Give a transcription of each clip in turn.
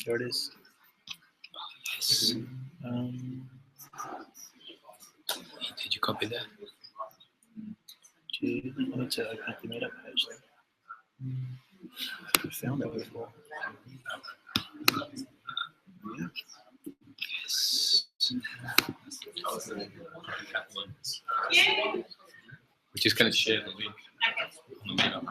There it is. Yes. Did you copy that? I need to open up the meetup page. I found that before. Yeah. Yes. We're just going to share the link on the meetup.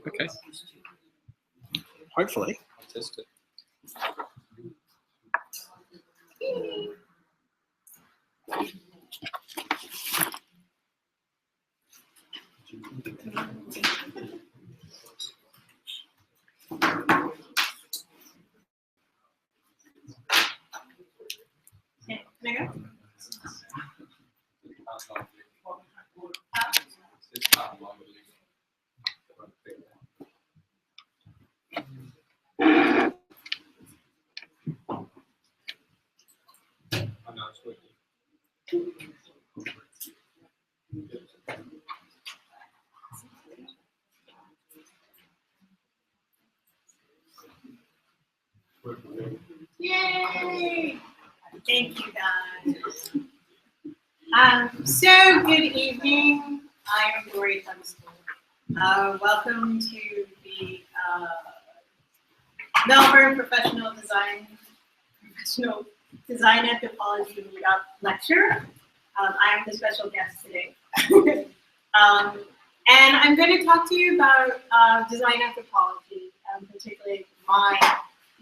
Okay. Hopefully. I'll test it. Yay! Thank you, guys. So good evening. I am Dori Tunstall. Welcome to the Melbourne Professional Design Anthropology Meetup lecture. I am the special guest today. And I'm going to talk to you about design anthropology, particularly my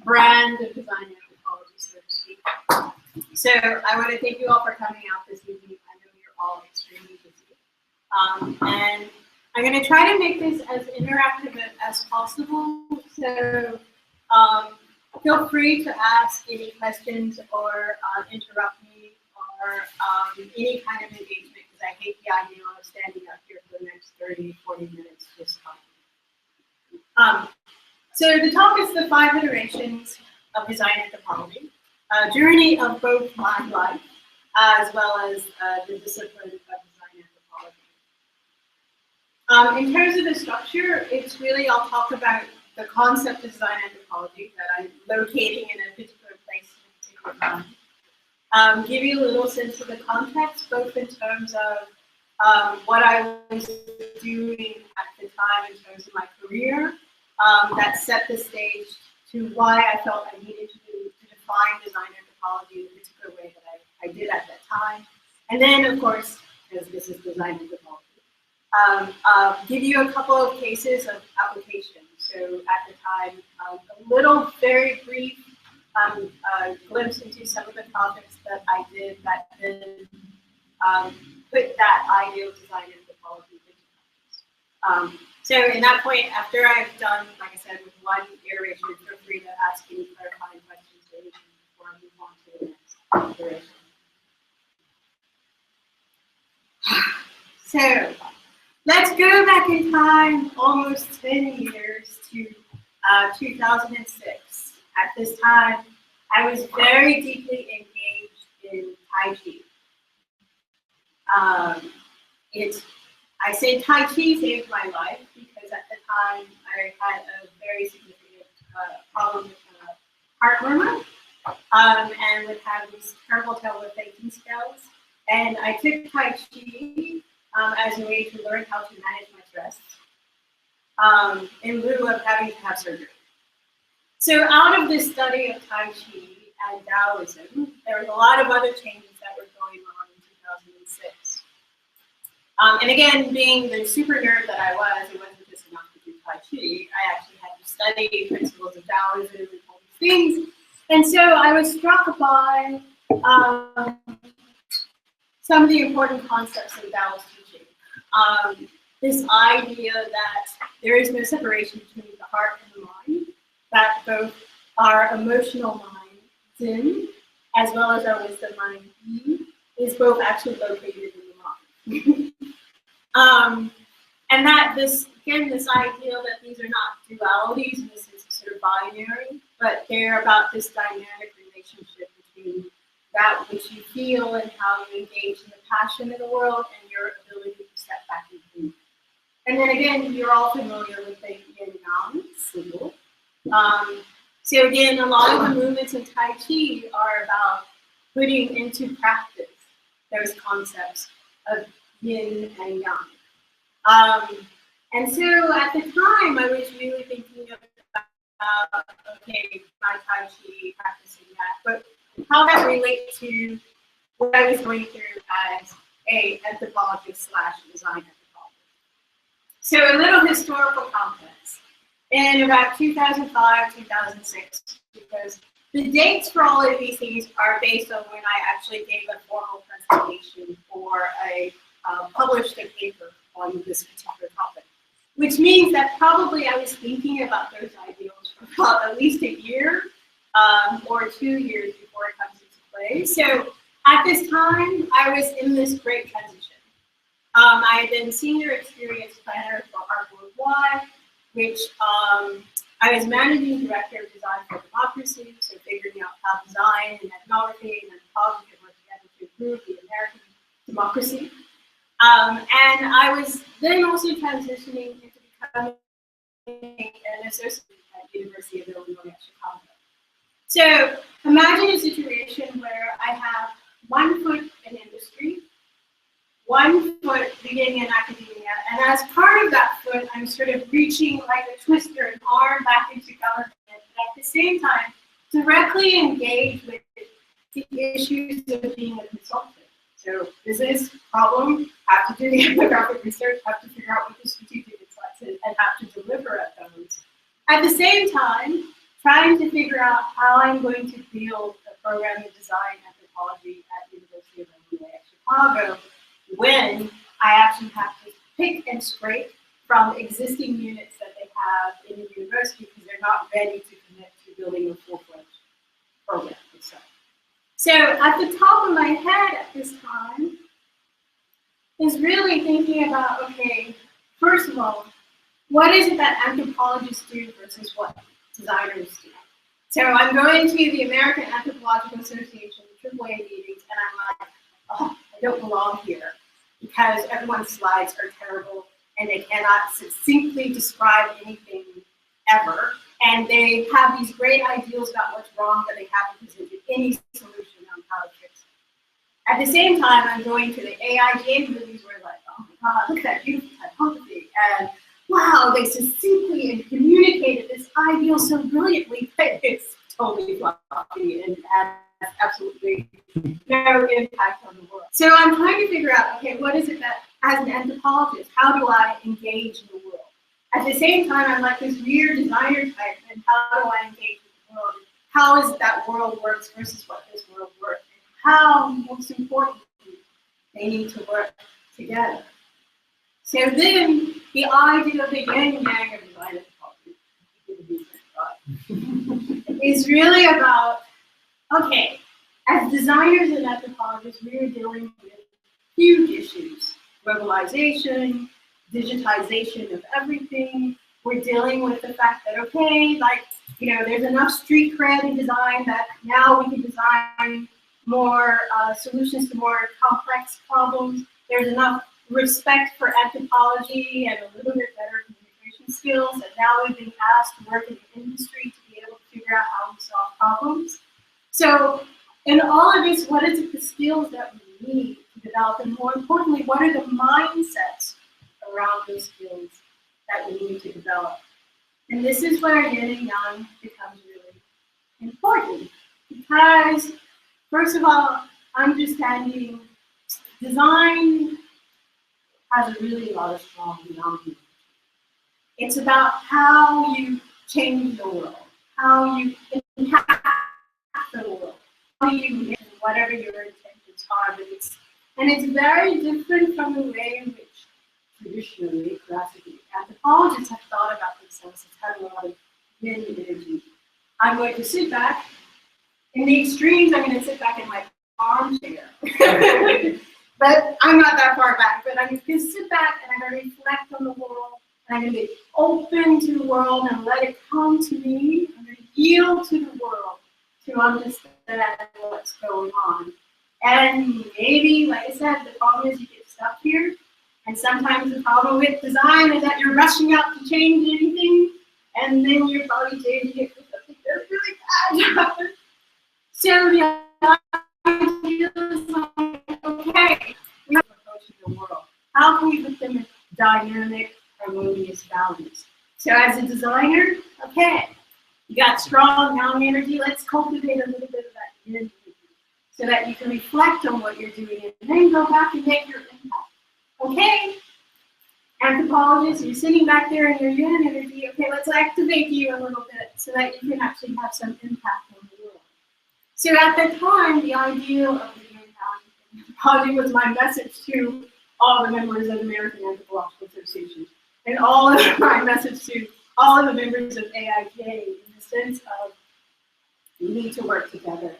brand of design anthropology, so to speak. So I want to thank you all for coming out this evening. I know you're all extremely busy. And I'm going to try to make this as interactive as possible. So feel free to ask any questions or interrupt me or any kind of engagement, because I hate the idea of standing up here for the next 30, 40 minutes just talking. So the talk is the 5 iterations of design anthropology, a journey of both my life as well as the discipline of design anthropology. In terms of the structure, it's really, I'll talk about the concept of design anthropology that I'm locating in a particular place at a particular time. Give you a little sense of the context, both in terms of what I was doing at the time in terms of my career, that set the stage to why I felt I needed to define design anthropology in a particular way that I did at that time. And then, of course, because this is design anthropology, give you a couple of cases of application. So at the time, a little very brief glimpse into some of the projects that I did that then put that idea of design anthropology into practice. So in that point, after I've done, like I said, with one iteration, feel free to ask any clarifying questions or anything before I move on to the next iteration. So let's go back in time almost 10 years to 2006. At this time, I was very deeply engaged in Tai Chi. I say Tai Chi saved my life because at the time I had a very significant problem with heart murmur and would have these terrible faking spells. And I took Tai Chi as a way to learn how to manage my stress in lieu of having to have surgery. So out of this study of Tai Chi and Taoism, there was a lot of other changes that were going on in 2006. And again, being the super nerd that I was, it wasn't just enough to do Tai Chi. I actually had to study principles of Taoism and all these things. And so I was struck by some of the important concepts in Taoist teaching. This idea that there is no separation between the heart and the mind, that both our emotional mind, Yin, as well as our wisdom mind, Yi, is both actually located in the mind. And that this idea that these are not dualities in the sense of sort of binary, but they're about this dynamic relationship between that which you feel and how you engage in the passion in the world and your ability to step back and think. And then again, you're all familiar with the yin yang symbol. So again, a lot of the movements in Tai Chi are about putting into practice those concepts of yin and yang. And so at the time, I was really thinking about, okay, my Tai Chi, practicing that, but how that relates to what I was going through as a anthropologist / design anthropologist. So a little historical context. In about 2005, 2006, because the dates for all of these things are based on when I actually gave a formal presentation or published a paper on this particular topic, which means that probably I was thinking about those ideals for about at least a year or 2 years before it comes into play. So at this time, I was in this great transition. I had been senior experience planner for Art Worldwide, which I was managing director of design for democracy, so figuring out how design and ethnography and anthropology could work together to improve the American democracy. And I was then also transitioning into becoming an associate at the University of Illinois at Chicago. So imagine a situation where I have 1 foot in industry, 1 foot beginning in academia, and as part of that foot, I'm sort of reaching like a twister and arm back into government, and at the same time, directly engage with the issues of being a consultant. So business, problem, have to do the ethnographic research, have to figure out what the strategic insights is, and have to deliver at those. At the same time, trying to figure out how I'm going to build a program in design anthropology at the University of Illinois at Chicago, when I actually have to pick and scrape from existing units that they have in the university because they're not ready to commit to building a full-fledged program itself. So at the top of my head at this time is really thinking about, okay, first of all, what is it that anthropologists do versus what designers do? So I'm going to the American Anthropological Association, AAA meetings, and I'm like, oh, I don't belong here because everyone's slides are terrible and they cannot succinctly describe anything ever. And they have these great ideals about what's wrong, but they haven't presented any solution on how to fix it. At the same time, I'm going to the AIGA movies where like, oh my God, look at that beautiful typography. And wow, they succinctly and communicated this ideal so brilliantly, but it's totally fluffy and has absolutely no impact on the world. So I'm trying to figure out, okay, what is it that, as an anthropologist, how do I engage in the world? At the same time, I'm like this weird designer type, and how do I engage with the world? How is that world works versus what this world works? And how, most importantly, they need to work together. So then, the idea of the yin and yang of design anthropology is really about, okay, as designers and anthropologists, we are dealing with huge issues. Globalization, digitization of everything. We're dealing with the fact that, okay, like, you know, there's enough street cred in design that now we can design more solutions to more complex problems. There's enough respect for anthropology and a little bit better communication skills, and now we've been asked to work in the industry to be able to figure out how we solve problems. So in all of this, what is it the skills that we need to develop, and more importantly, what are the mindsets around those skills that we need to develop? And this is where yin and yang becomes really important, because first of all, understanding design has a really lot of strong yang. It's about how you change the world, how you impact the world, how you whatever your intentions are. But it's very different from the way in which traditionally, classically, anthropologists have thought about themselves as having a lot of yin energy. I'm going to sit back. In the extremes, I'm going to sit back in my armchair. But I'm not that far back, but I'm going to sit back and I'm going to reflect on the world, and I'm going to be open to the world and let it come to me. I'm going to yield to the world to understand what's going on. And maybe, like I said, the problem is you get stuck here. And sometimes the problem with design is that you're rushing out to change anything, and then you're probably changing it for something that's really bad. So the idea is like, okay, we have to approach the world. How can we put them in dynamic, harmonious balance? So as a designer, okay, you got strong young energy. Let's cultivate a little bit of that energy so that you can reflect on what you're doing and then go back and make your impact. Okay, anthropologists, you're sitting back there in your yin energy. Okay, let's activate you a little bit so that you can actually have some impact on the world. So at the time, the idea of the anthropology was my message to all the members of the American Anthropological Association, and all of my message to all of the members of AIK in the sense of we need to work together.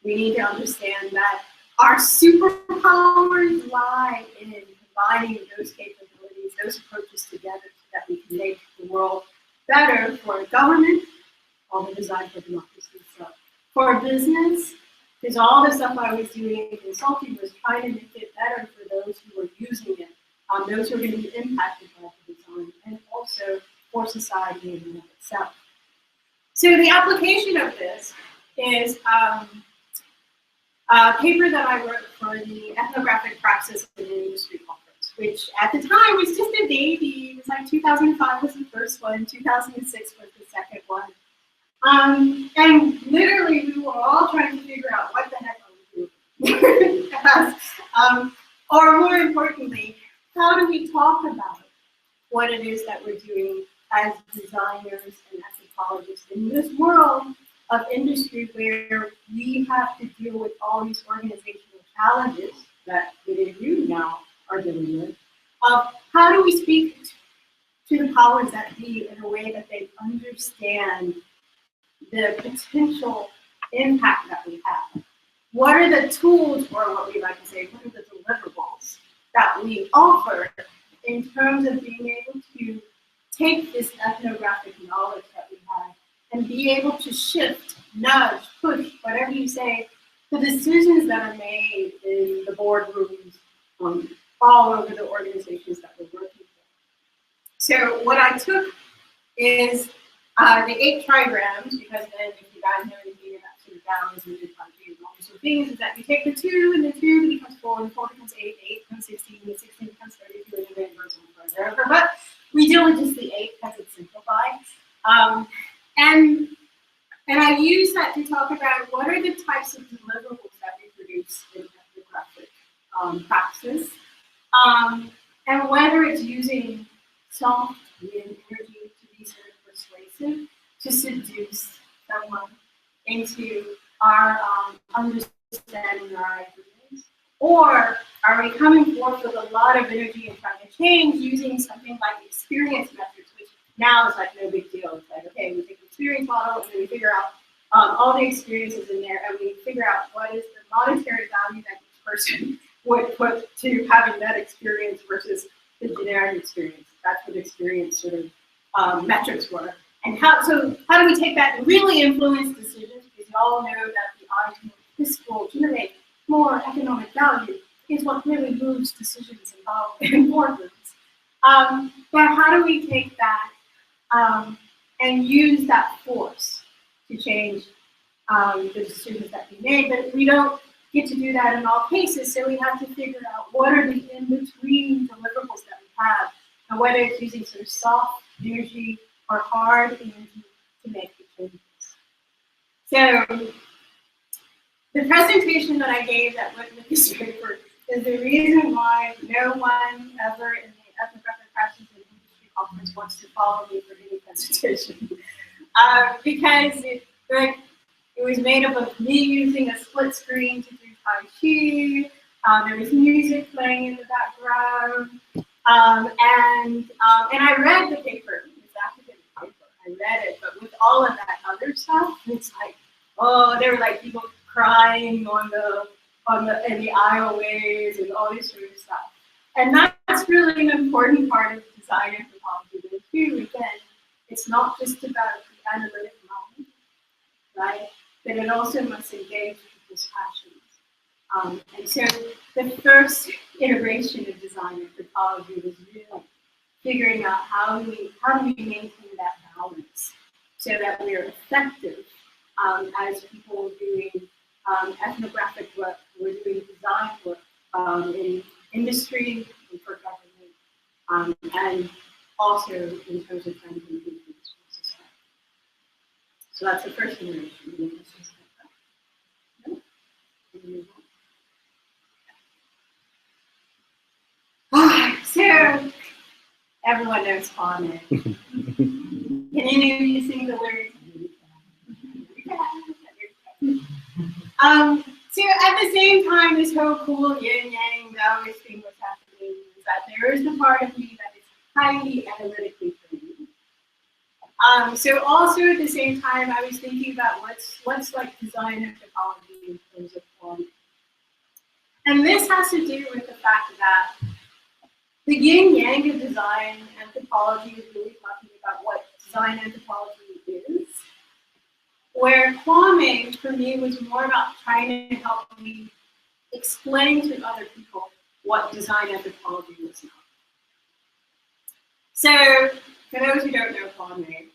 We need to understand that our superpowers lie in combining those capabilities, those approaches together so that we can make the world better for government, all the design for democracy stuff. For business, because all the stuff I was doing in consulting was trying to make it better for those who were using it, those who are going to be impacted by the design, and also for society in and of itself. So the application of this is a paper that I wrote for the Ethnographic Praxis in Industry Conference, which at the time was just a baby. It was like 2005 was the first one, 2006 was the second one. And literally we were all trying to figure out what the heck are we doing. Or more importantly, how do we talk about what it is that we're doing as designers and anthropologists in this world of industry where we have to deal with all these organizational challenges that many of you now are dealing with. How do we speak to the powers that be in a way that they understand the potential impact that we have? What are the tools, or what we like to say, what are the deliverables that we offer in terms of being able to take this ethnographic knowledge that we have and be able to shift, nudge, push, whatever you say, the decisions that are made in the boardrooms all over the organizations that we're working with. So what I took is the 8 trigrams, because then if you guys know anything about sort of balance and difficulty and all these sort of things, is that you take the 2 and the 2 becomes 4 and 4 becomes 8, 8 becomes 16, and 16 becomes 32, and then it goes on forever. But we deal with just the 8 because it's simplified. And I use that to talk about what are the types of deliverables that we produce in ethnographic practices, and whether it's using soft yin energy to be sort of persuasive, to seduce someone into our understanding our ideas, or are we coming forth with a lot of energy and trying to change using something like experience methods, which now is like no big deal. It's like, okay, we take the experience model and then we figure out all the experiences in there, and we figure out what is the monetary value that each person would put to having that experience versus the generic experience. That's what experience sort of metrics were. And how do we take that and really influence decisions? Because you all know that the idea of fiscal generate more economic value is what really moves decisions involved in boardrooms. But how do we take that and use that force to change the decisions that we made? But we don't get to do that in all cases, so we have to figure out what are the in-between deliverables that we have, and whether it's using sort of soft energy or hard energy to make the changes. So the presentation that I gave that went with this paper is the reason why no one ever in the ethnographic practice and industry conference wants to follow me for any presentation. Because it was made up of me using a split screen to do Tai Chi. There was music playing in the background. And I read the paper. It was academic paper. I read it, but with all of that other stuff, it's like, oh, there were like people crying in the aisleways and all this sort of stuff. And that's really an important part of design anthropology too. Again, it's not just about the analytic mind, right? But it also must engage people's passions. And so the first iteration of design anthropology was really figuring out how do we maintain that balance so that we're effective as people doing ethnographic work, we're doing design work in industry and for government, and also in terms of trying to engage with society. So that's the first iteration. So everyone knows Kwame. Can any of you sing the lyrics? So at the same time, this whole cool yin-yang Taoist thing was happening is that there is the part of me that is highly analytically trained. So also at the same time, I was thinking about what's like design anthropology in terms of form. And this has to do with the fact that the yin-yang of design anthropology is really talking about what design anthropology is, where Kwame, for me, was more about trying to help me explain to other people what design anthropology was not. So, for those who don't know Kwame,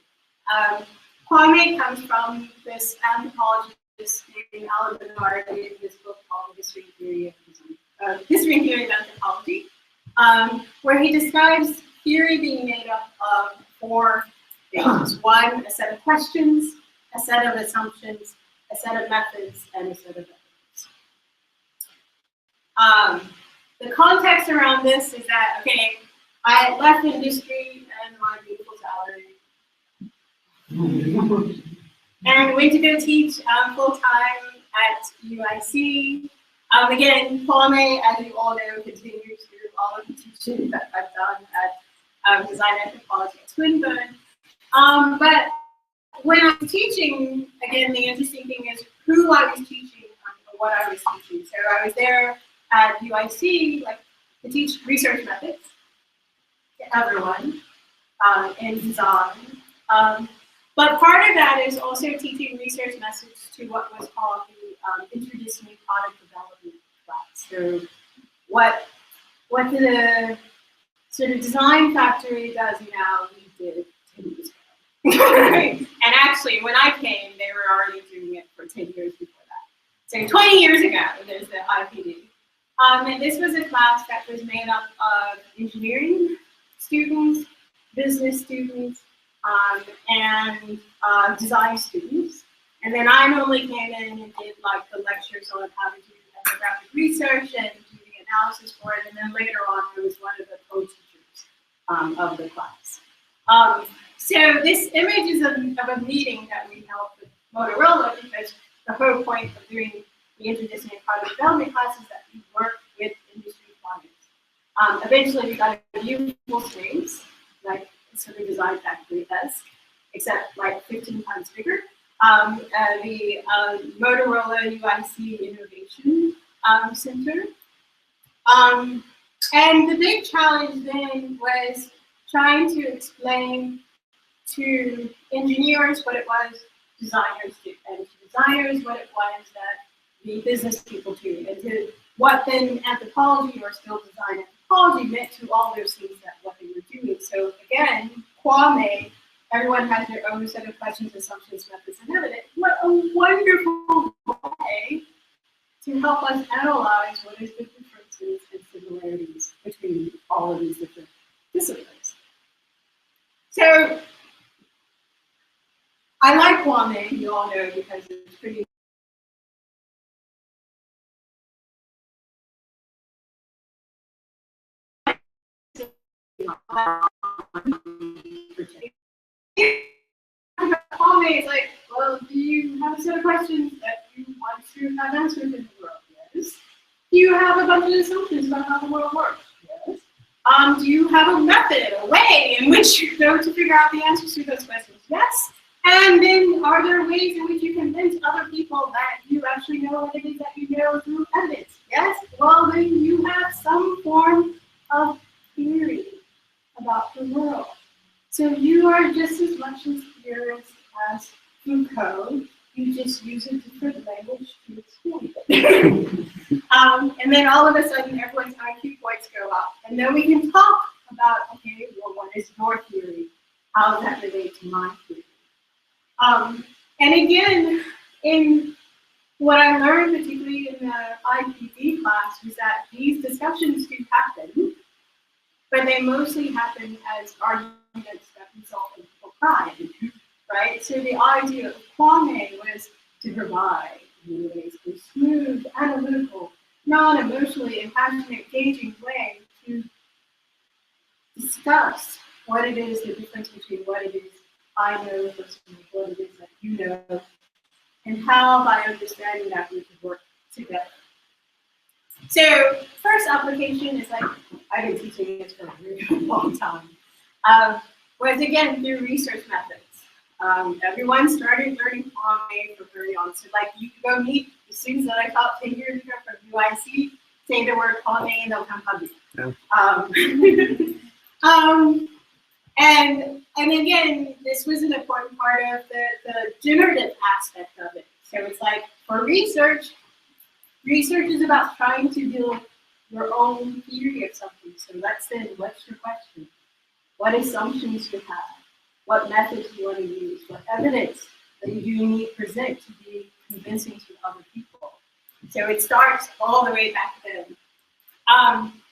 Kwame comes from this anthropologist named Alan Bernard who did this book called History and Theory of Anthropology, where he describes theory being made up of 4 things. 1, a set of questions, a set of assumptions, a set of methods, and a set of evidence. The context around this is that, okay, I left industry and my beautiful salary, and went to go teach full-time at UIC. Again, Kwame, as you all know, continues through all of the teaching that I've done at Design Anthropology at Swinburne. But when I was teaching, again, the interesting thing is who I was teaching and what I was teaching. So I was there at UIC, like, to teach research methods to everyone in design. But part of that is also teaching research methods to what was called the interdisciplinary product development class. So what the sort of design factory does now, we did 10 years ago. And actually, when I came, they were already doing it for 10 years before that. So 20 years ago, there's the IPD. And this was a class that was made up of engineering students, business students, and design students. And then I normally came in and did like the lectures on how to do ethnographic research and do the analysis for it. And then later on, I was one of the co-teachers of the class. So this image is of a meeting that we held with Motorola, because the whole point of doing the interdisciplinary product development class is that we work with industry clients. Eventually, we got a beautiful space, like sort of design factory desk, except like 15 times bigger. The Motorola UIC Innovation Center. And the big challenge then was trying to explain to engineers what it was designers do, and to designers what it was that the business people do, and to what then anthropology, or still design anthropology, meant to all those things that what they were doing. So again, Kwame, everyone has their own set of questions, assumptions, methods, and evidence. What a wonderful way to help us analyze what is the differences and similarities between all of these different disciplines. So I like Kwame, you all know, because it's pretty Kwame is like, well, do you have a set of questions that you want to have answered in the world? Yes. Do you have a bunch of assumptions about how the world works? Yes. Do you have a method, a way in which you go to figure out the answers to those questions? Yes. And then are there ways in which you convince other people that you actually know what it is that you know through evidence? Yes? Well, then you have some form of theory about the world. So you are just as much a theorist as Foucault. You just use a different language to explain it. And then all of a sudden, everyone's IQ points go up. And then we can talk about, okay, well, what is your theory? How does that relate to my theory? And again, in what I learned, particularly in the IPD class, was that these discussions do happen, but they mostly happen as arguments that result in pride, right? So the idea of Kwame was to provide, in many ways, a smooth, analytical, non-emotionally impassionate, engaging way to discuss what it is, the difference between what it is I know versus what it is that you know, and how by understanding that we can work together. So first application is like, I've been teaching this for a really long time, was again through research methods. Everyone started learning Kwame from early on. So like you can go meet the students that I taught 10 years ago from UIC, say the word Kwame and they'll come hug you. Yeah. And again, this was an important part of the generative aspect of it. So it's like for research is about trying to build your own theory of something. So let's say, what's your question? What assumptions you have? What methods you want to use? What evidence that you need to present to be convincing to other people? So it starts all the way back then.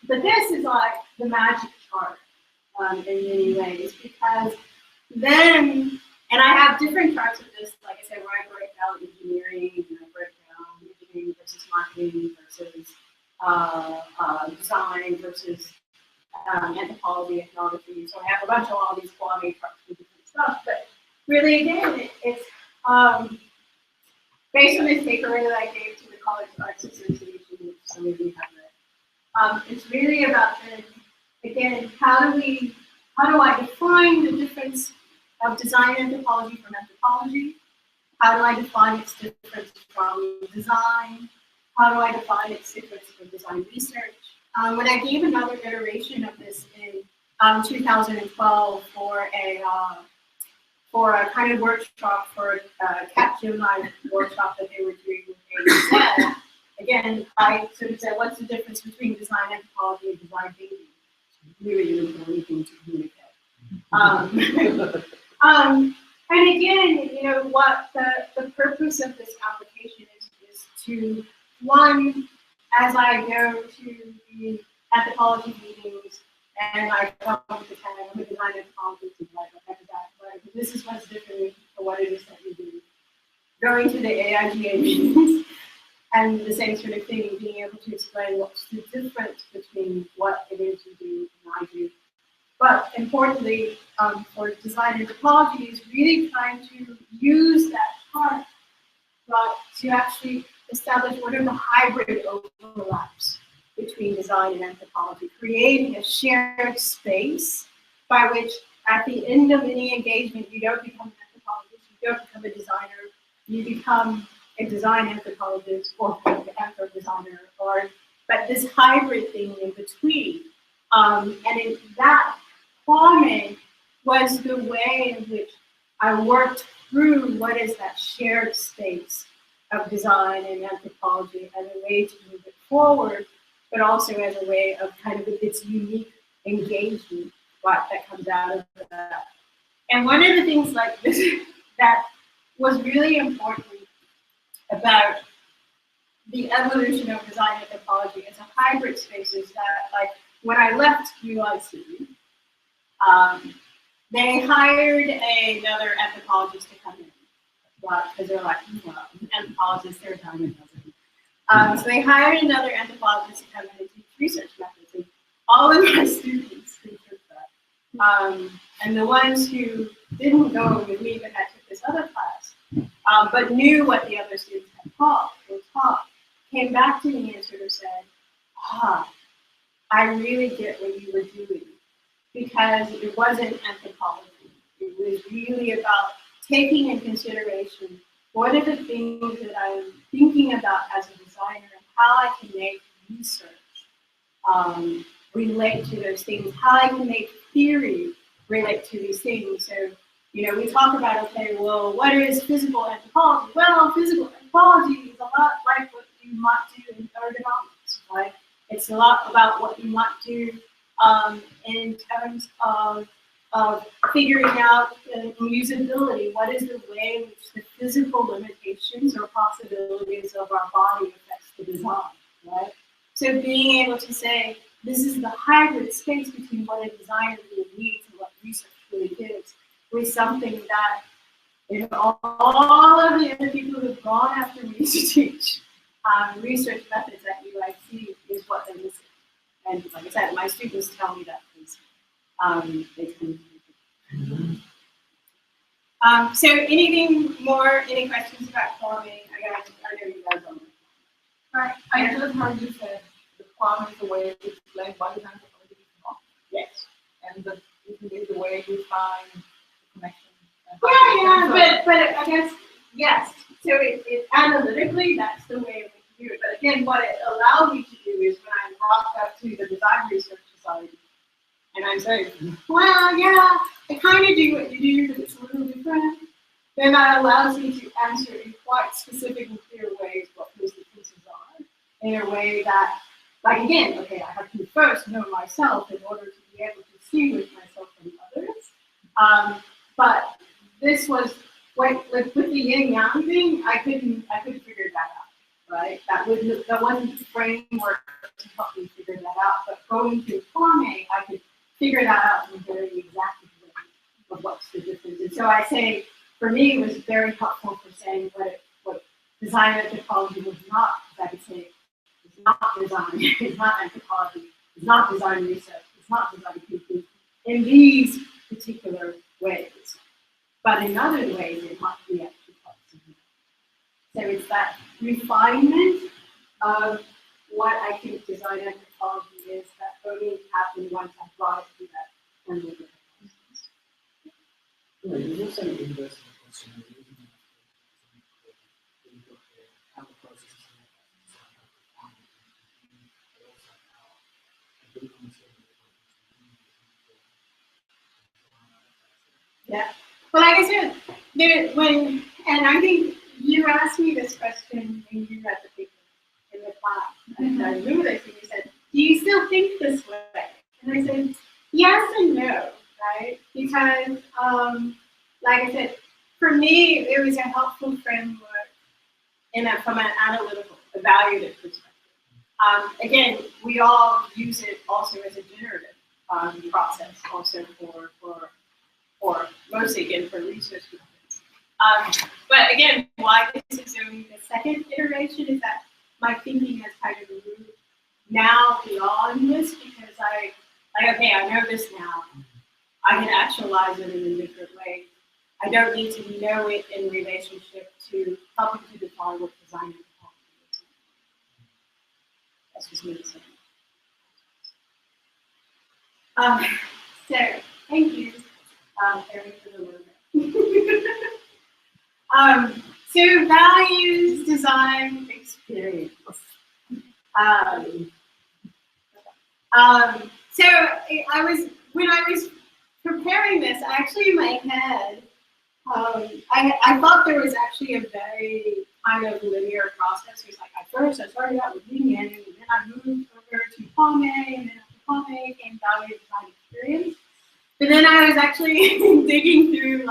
But this is like the magic chart. In many ways, because then, and I have different charts of this, like I said, where I break down engineering, and I break down engineering versus marketing versus design versus anthropology, ethnography. So I have a bunch of all these quality charts with different stuff, but really, again, it's based on this paper that I gave to the College Arts Association, which some of you have read. It's really about again, how do I define the difference of design anthropology from anthropology? How do I define its difference from design? How do I define its difference from design research? When I gave another iteration of this in 2012 for a kind of workshop for a Capgemini workshop that they were doing with AZ, again, I sort of said, what's the difference between design anthropology and design thinking? Really anything to communicate. And again, you know, what the purpose of this application is to, one, as I go to the anthropology meetings and I come to kind of a design anthropologist and like, right, this is what's different for what it is that you do. Going to the AIGA meetings and the same sort of thing, being able to explain what's the difference between what it is you do and I do. But importantly, for design anthropology is really trying to use that part to actually establish what are the hybrid overlaps between design and anthropology, creating a shared space by which at the end of any engagement, you don't become an anthropologist, you don't become a designer, you become a design anthropologist or an anthro designer, but this hybrid thing in between. And in that, Kwame was the way in which I worked through what is that shared space of design and anthropology as a way to move it forward, but also as a way of kind of its unique engagement that comes out of that. And one of the things like this that was really important about the evolution of design anthropology as a hybrid space is that, like, when I left UIC, they hired another anthropologist to come in, because they're like, well, anthropologists, they're a dime a dozen. So they hired another anthropologist to come in and teach research methods, and all of my students took that. And the ones who didn't go with me but had took this other class, but knew what the other students had taught, came back to me and sort of said, I really get what you were doing, because it wasn't anthropology. It was really about taking in consideration what are the things that I'm thinking about as a designer and how I can make research relate to those things, how I can make theory relate to these things. So, we talk about, okay, well, what is physical anthropology? Well, physical anthropology is a lot like what you might do in ergonomics, right? It's a lot about what you might do in terms of figuring out usability. What is the way in which the physical limitations or possibilities of our body affects the design, right? So being able to say, this is the hybrid space between what a designer really needs and what research really gives, was something that all of the other people who've gone after me to teach research methods at UIC is what they're missing. And like I said, my students tell me that because they tend to do it. So anything more, any questions about plumbing? I know you guys don't. Right. I just heard you said the farm is the way to explain body anthropology is not. Yes. And the is the way you find the connection. But I guess, yes. So it analytically, that's the way we do it. But again, what it allowed me to do is when I walked up to the Design Research Society, and I'm saying, well, yeah, I kind of do what you do, but it's a little different. Then that allows me to answer in quite specific and clear ways what those differences are, in a way that, like again, okay, I have to first know myself in order to be able to distinguish myself from others. But this was with the yin yang thing, I couldn't figure that out, right? That wasn't the framework to help me figure that out. But going through forming, I could figure that out in a very exact way of what's the difference. And so I say, for me, it was very helpful for saying what design anthropology was not. Because I could say it's not design, it's not anthropology, it's not design research, it's not design thinking in these particular ways. But in other ways, it might be actually possible. So it's that refinement of what I think design anthropology is that only happened once I brought it to that and with it. There's also an interesting question. How the process Yeah. Well, like I said, and I think you asked me this question when you read the paper in the class. And I remember this, and you said, do you still think this way? And I said, yes and no, right? Because, like I said, for me, it was a helpful framework from an analytical, evaluative perspective. Again, we all use it also as a generative process, also for mostly again for research methods. But again, why this is only the second iteration is that my thinking has kind of moved now beyond this because I know this now. I can actualize it in a different way. I don't need to know it in relationship to helping to define what design is. That's just me saying. So thank you, Erin, for the moment. So values, design, experience. So when I was preparing this, actually in my head, I thought there was actually a very kind of linear process. It was like at first I started out with yin and then I moved over to Palme, and then after Palme came value, design, experience. But then I was actually digging through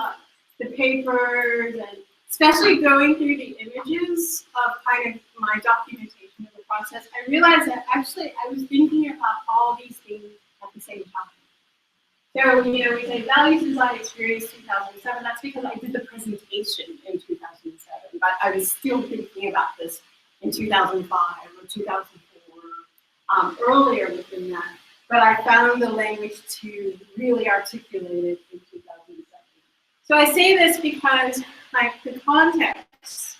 the papers and especially going through the images of kind of my documentation of the process. I realized that actually I was thinking about all these things at the same time. So, we say values, design, experience 2007. That's because I did the presentation in 2007, but I was still thinking about this in 2005 or 2004, earlier within that. But I found the language to really articulate it in 2007. So I say this because the context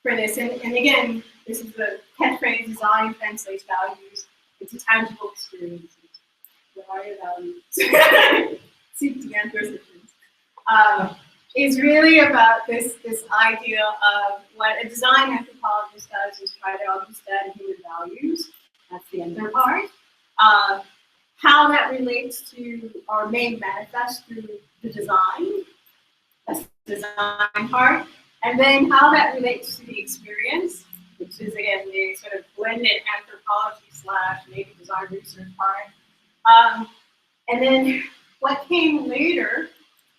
for this, and again, this is the catchphrase, design translates values into tangible experiences. What are your values? Seek to answer questions. is really about this idea of what a design anthropologist does is try to understand human values. That's the other part. How that relates to or may manifest through the design. That's the design part. And then how that relates to the experience, which is again the sort of blended anthropology / maybe design research part. And then what came later,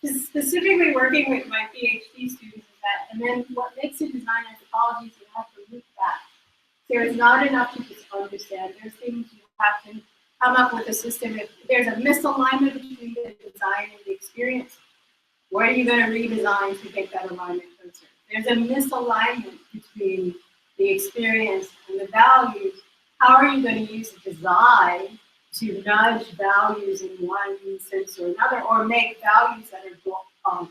specifically working with my PhD students, is that, and then what makes a design anthropology is you have to look back. There is not enough to just understand. There's things you have to come up with a system. If there's a misalignment between the design and the experience, what are you going to redesign to get that alignment closer? There's a misalignment between the experience and the values. How are you going to use design to nudge values in one sense or another, or make values that are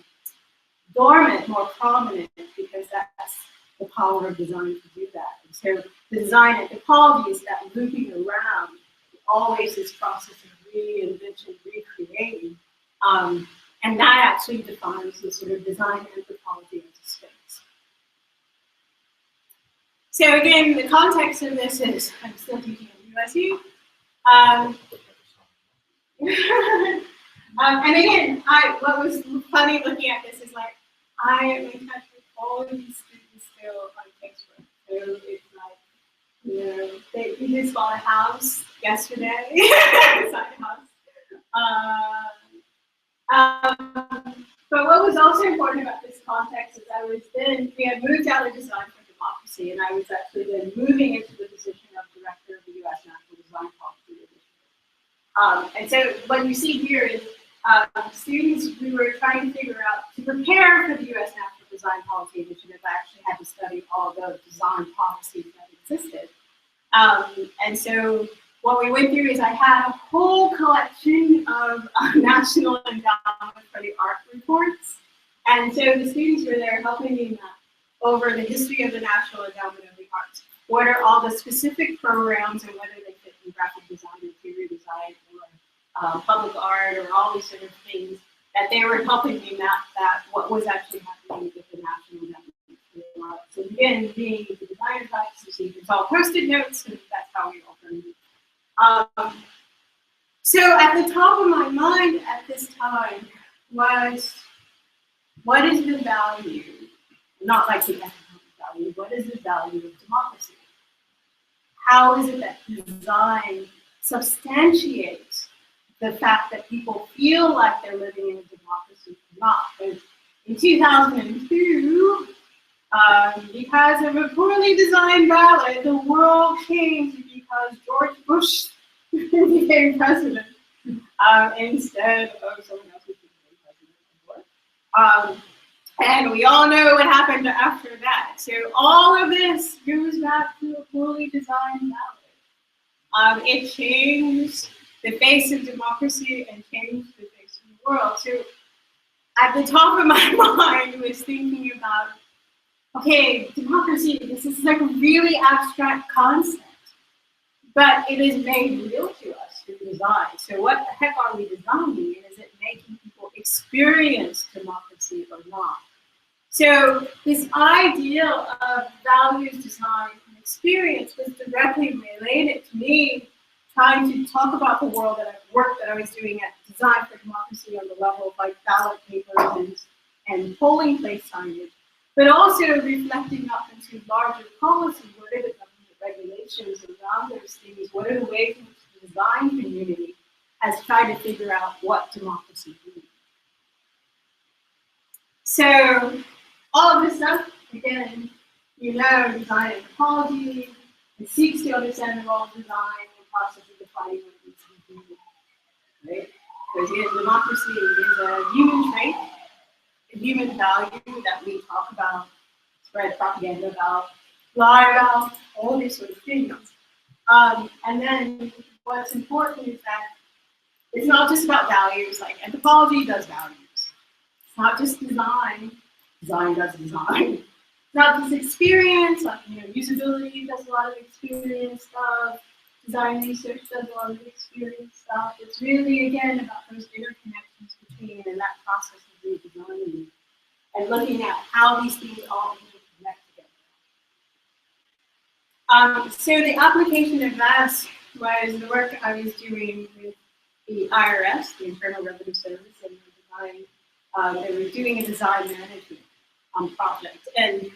dormant more prominent, because that's the power of design to do that. And so the design anthropology is that looping around, always this process of reinvention, recreating, and that actually defines the sort of design anthropology of the space. So again, the context of this is, I'm still teaching at USU. And again, what was funny looking at this is like, I am in touch with all of these students still on Facebook. So it's like, you know, we just bought a house yesterday. Inside the house. But what was also important about this context is we had moved out of design for democracy, and I was actually then moving into the position of director of the U.S. National Design Policy Initiative. And so what you see here is students who were trying to figure out, to prepare for the U.S. National Design Policy Initiative, I actually had to study all the design policies that existed. And so what we went through is I had a whole collection of National Endowment for the Art reports. And so the students were there helping me map over the history of the National Endowment of the Arts. What are all the specific programs and whether they fit in graphic design, interior design, or public art, or all these sort of things that they were helping me map that what was actually happening with the National Endowment of the Arts. So again, being the designer practice, you can all Post-it notes, and that's how we all learned it. So at the top of my mind at this time was, what is the value, not like the economic value, what is the value of democracy? How is it that design substantiates the fact that people feel like they're living in a democracy or not? Because in 2002, because of a poorly designed ballot, the world changed because George Bush became president instead of someone else who became president. And we all know what happened after that. So all of this goes back to a poorly designed ballot. It changed the face of democracy and changed the face of the world. So at the top of my mind was thinking about, okay, democracy, this is like a really abstract concept, but it is made real to us through design. So what the heck are we designing? And is it making people experience democracy or not? So this idea of values, design, and experience was directly related to me trying to talk about the world work that I was doing at Design for Democracy on the level of like ballot papers and polling place signage, but also reflecting up into larger policy. What are the government regulations around those things? What are the ways in which the design community has tried to figure out what democracy means? So all of this stuff, again, you know, design anthropology, it seeks to understand the role of design and process of defining what needs to be done, right? Because again, democracy is a human trait, a human value that we talk about, spread propaganda about, lie about, all these sort of things. And then what's important is that it's not just about values, like anthropology does values. It's not just design, design does design. It's not just experience, like, you know, usability does a lot of experience stuff, design research does a lot of experience stuff. It's really, again, about those interconnections between and that process of redesigning. and looking at how these things all interconnect together. So the application of that was the work I was doing with the IRS, the Internal Revenue Service, and they were doing a design management project. And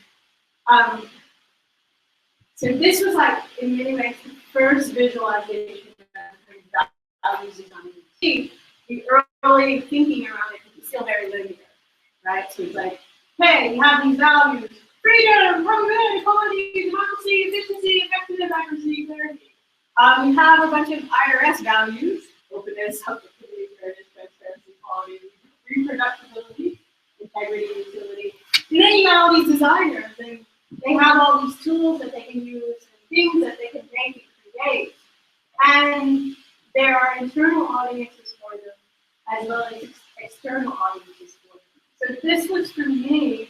so this was like, in many ways, the first visualization of values design. The early thinking around it was still very linear, right? So it's like, hey, you have these values: freedom, probability, equality, democracy, efficiency, effectiveness, accuracy, clarity. You have a bunch of IRS values: openness, objectivity, fairness, transparency, equality, reproducibility, integrity, utility. And then you got all these designers, and they have all these tools that they can use and things that they can make and create. And there are internal audiences for them, as well as external audiences for them. So this was, for me,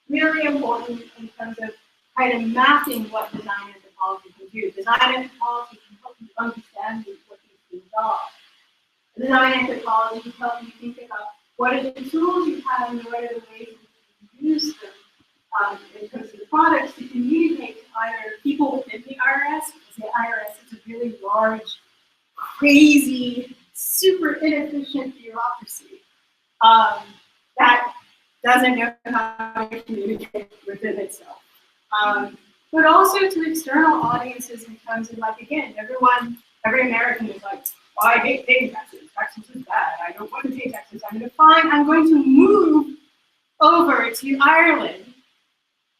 really important in terms of kind of mapping what design anthropology can do. Design anthropology can help you understand what these things are. Design anthropology can help you think about what are the tools you have and what are the ways you can use them in terms of the products to communicate to either people within the IRS, because the IRS is a really large, crazy, super inefficient bureaucracy that doesn't know how to communicate within itself. But also to external audiences in terms of, like, again, every American is like, oh, I hate paying taxes. Taxes is bad. I don't want to pay taxes. I'm going to move over to Ireland,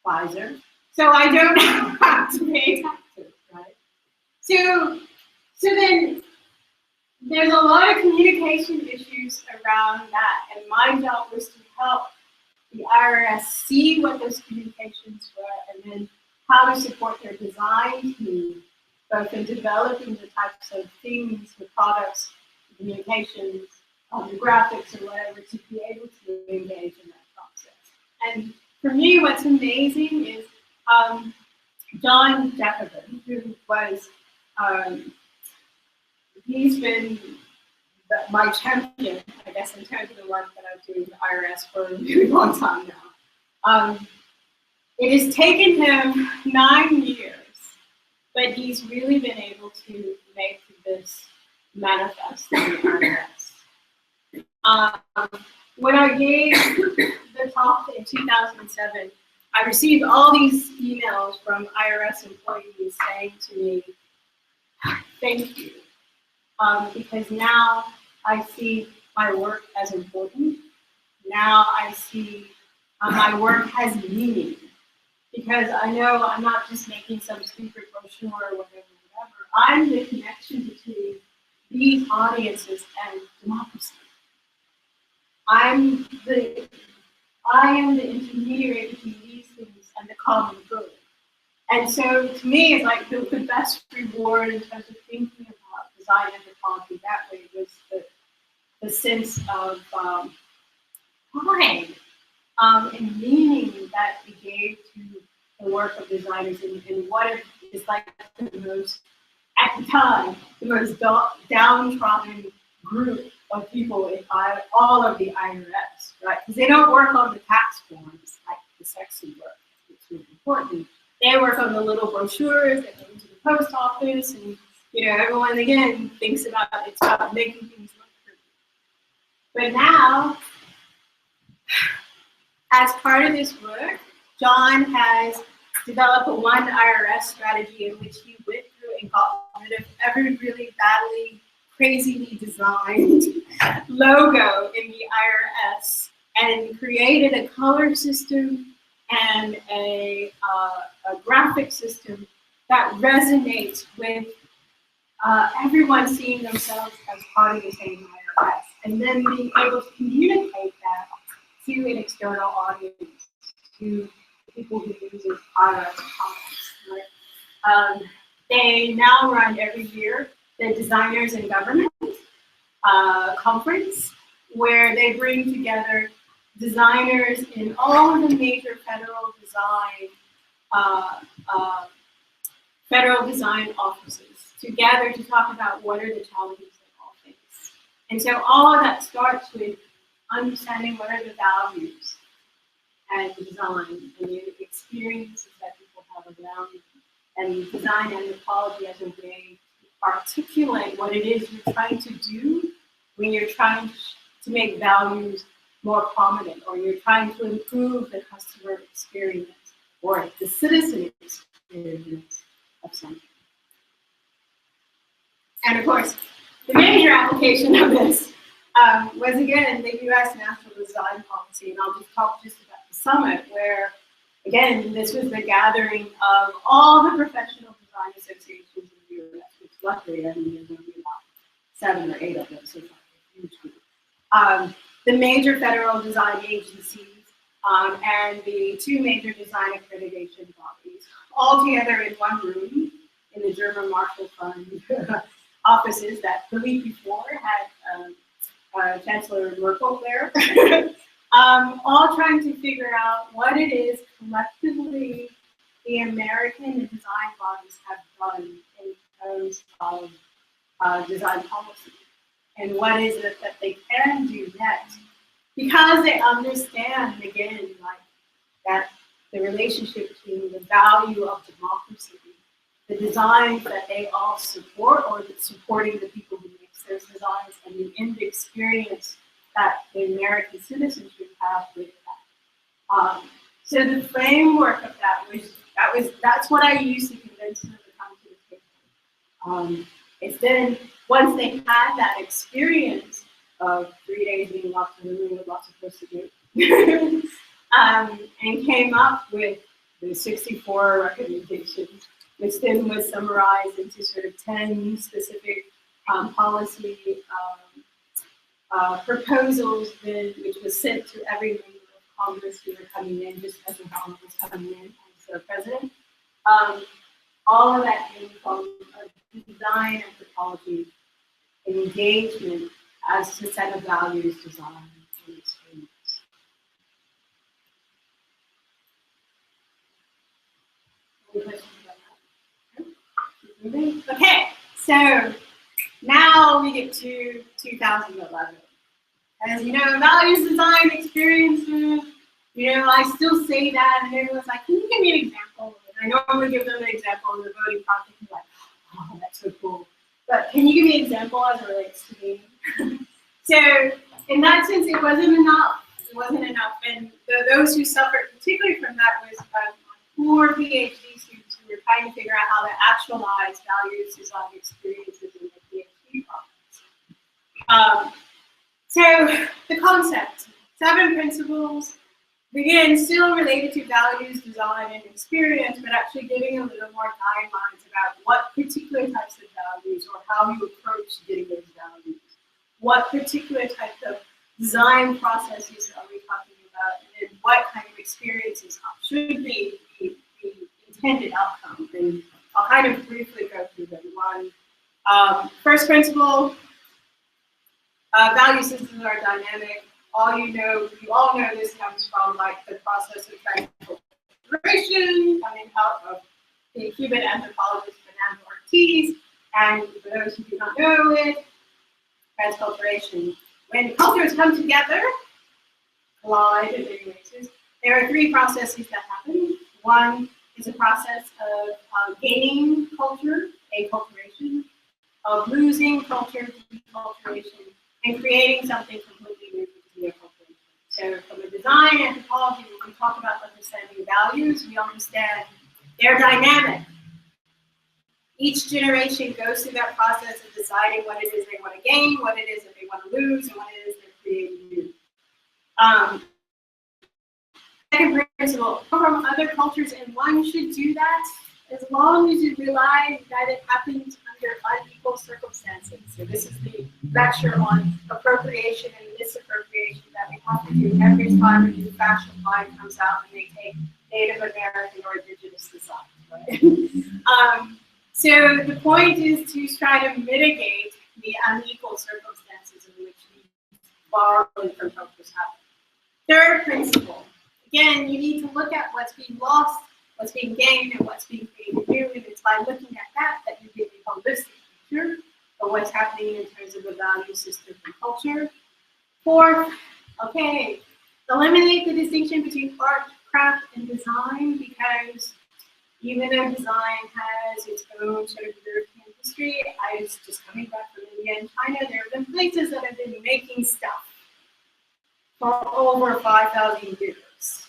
Pfizer, so I don't have to pay taxes, right? So then there's a lot of communication issues around that, and my job was to help the IRS see what those communications were, and then how to support their design team, both in developing the types of things, the products, the communications, the graphics, or whatever, to be able to engage in that process. And for me, what's amazing is John Jacobin, who was, he's been my champion, I guess, in terms of the work that I'm doing with the IRS for a really long time now. It has taken him 9 years, but he's really been able to make this manifest in the IRS. When I gave the talk in 2007, I received all these emails from IRS employees saying to me, thank you, because now I see my work as important. Now I see my work has meaning, because I know I'm not just making some stupid brochure or whatever. I'm the connection between these audiences and democracy. I am the intermediary between these things and the common good. And so to me, it's like the best reward in terms of thinking about design anthropology that way was the sense of pride and meaning that we gave to the work of designers and what is like the most, at the time, the most downtrodden group of people in all of the IRS, right? Because they don't work on the tax forms like the sexy work, which is important. They work on the little brochures that go into the post office, and everyone again thinks about it's about making things look pretty. But now, as part of this work, John has developed a One IRS strategy in which he went through and got rid of every really badly, crazily designed logo in the IRS and created a color system and a graphic system that resonates with everyone seeing themselves as part of the same IRS, and then being able to communicate that to an external audience, to people who use IRS products. Right? They now run every year the Designers in Government conference, where they bring together designers in all of the major federal design offices together to talk about what are the challenges they all face. And so all of that starts with understanding what are the values and design and the experiences that people have around them, and design anthropology as a way to articulate what it is you're trying to do when you're trying to make values more prominent, or you're trying to improve the customer experience or the citizen experience of something. And of course, the major application of this was again the U.S. National Design Policy, and I'll just talk just about the summit, where again this was the gathering of all the professional design associations in the U.S., which luckily I mean there's only about 7 or 8 of them, so it's not a huge group. The major federal design agencies and the 2 major design accreditation bodies, all together in one room in the German Marshall Fund offices that the week before had Chancellor Merkel there, all trying to figure out what it is collectively the American design bodies have done in terms of design policy, and what is it that they can do next, because they understand again like that the relationship between the value of democracy, the designs that they all support, or supporting the people who make those designs, and the end experience that the American citizens should have with that. So the framework of that's what I used to convince them to come to the table. It's then once they had that experience of 3 days being locked in the room with lots of post-it notes, and came up with the 64 recommendations, which then was summarized into sort of 10 specific policy proposals, which was sent to every member of Congress who were coming in, just as Obama was coming in as the president. All of that came from a design anthropology engagement as a set of values, design, and experience. Any questions about that? Okay, so now we get to 2011. As you know, values, design, experiences, I still say that, and everyone's like, can you give me an example? And I normally give them an example of the voting process, and like, oh, that's so cool. But can you give me an example as it relates to me? So in that sense, it wasn't enough. It wasn't enough. And those who suffered particularly from that was poor PhD students who were trying to figure out how to actualize values, design, experiences in their PhD projects. So the concept, 7 principles, again, still related to values, design, and experience, but actually giving a little more guidelines about what particular types of values or how you approach getting those values. What particular types of design processes are we talking about, and what kind of experiences should be the intended outcome? And I'll kind of briefly go through them. First principle, value systems are dynamic. You all know this comes from like the process of transformation coming out of the Cuban anthropologist Fernando Ortiz. And for those who do not know it, transculturation. When cultures come together, collide in many ways, there are 3 processes that happen. One is a process of gaining culture, acculturation, of losing culture, deculturation, and creating something completely new, deculturation. So from a design anthropology, when we talk about understanding values, we understand they're dynamic. Each generation goes through that process of deciding what it is they want to gain, what it is that they want to lose, and what it is they're creating new. Second principle, from other cultures, and one should do that as long as you realize that it happens under unequal circumstances. So this is the lecture on appropriation and misappropriation that we have to do every time a new fashion line comes out and they take Native American or Indigenous design, right? So the point is to try to mitigate the unequal circumstances in which these borrowing from cultures happen. Third principle, again, you need to look at what's being lost, what's being gained, and what's being created new, and it's by looking at that you get a holistic picture of what's happening in terms of the value system and culture. Fourth, okay, eliminate the distinction between art, craft, and design, because even though design has its own sort of European history, I was just coming back from India and China. There have been places that have been making stuff for over 5,000 years.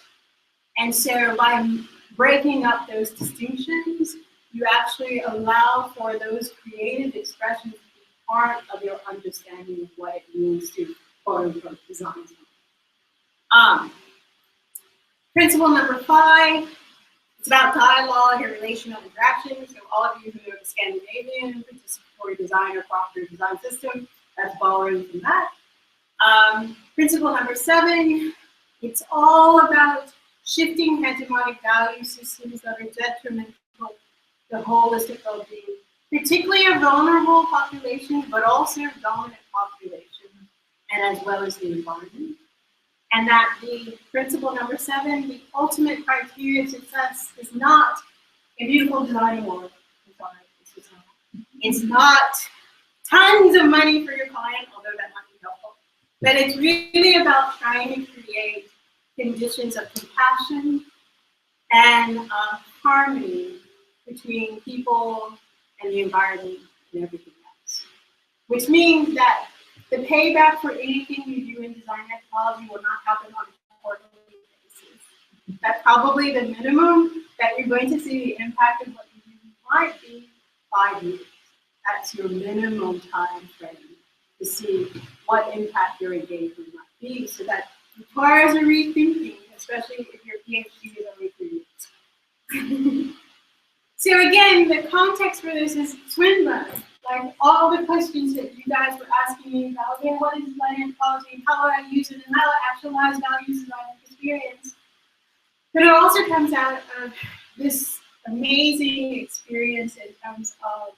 And so by breaking up those distinctions, you actually allow for those creative expressions to be part of your understanding of what it means to quote unquote design. Principle number 5, it's about dialogue and relational interaction. So all of you who know the Scandinavian participatory design or cooperative design system, that's borrowing from that. Principle number 7, it's all about shifting hegemonic value systems that are detrimental to holistic well-being, particularly a vulnerable population, but also dominant population, and as well as the environment. And that the principle number 7, the ultimate criteria of success is not a beautiful design award. It's not tons of money for your client, although that might be helpful. But it's really about trying to create conditions of compassion and harmony between people and the environment and everything else. Which means that the payback for anything you do in design technology will not happen on a quarterly basis. That's probably the minimum that you're going to see the impact of what you do might be 5 years. That's your minimum time frame to see what impact your engagement might be. So that requires a rethinking, especially if your PhD is only 3 years. So again, the context for this is Swinburne. Like all the questions that you guys were asking me about, again, what is design anthropology, how do I use it, and how to actualize values in my experience. But it also comes out of this amazing experience in terms of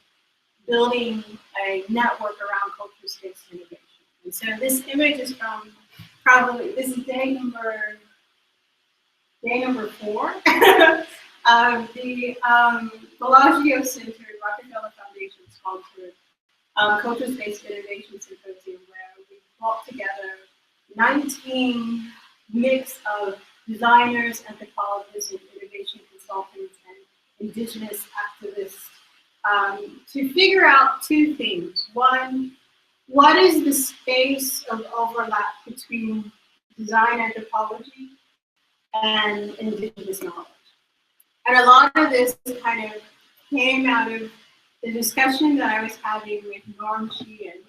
building a network around culture-based innovation. And so this image is from this is day number 4 of the Bellagio Center, Rockefeller Foundation sponsored Culture-Based Innovation Symposium, where we brought together 19 mix of designers, anthropologists, and innovation consultants, and indigenous activists to figure out 2 things. One, what is the space of overlap between design anthropology and indigenous knowledge? And a lot of this kind of came out of the discussion that I was having with Norm Sheehan,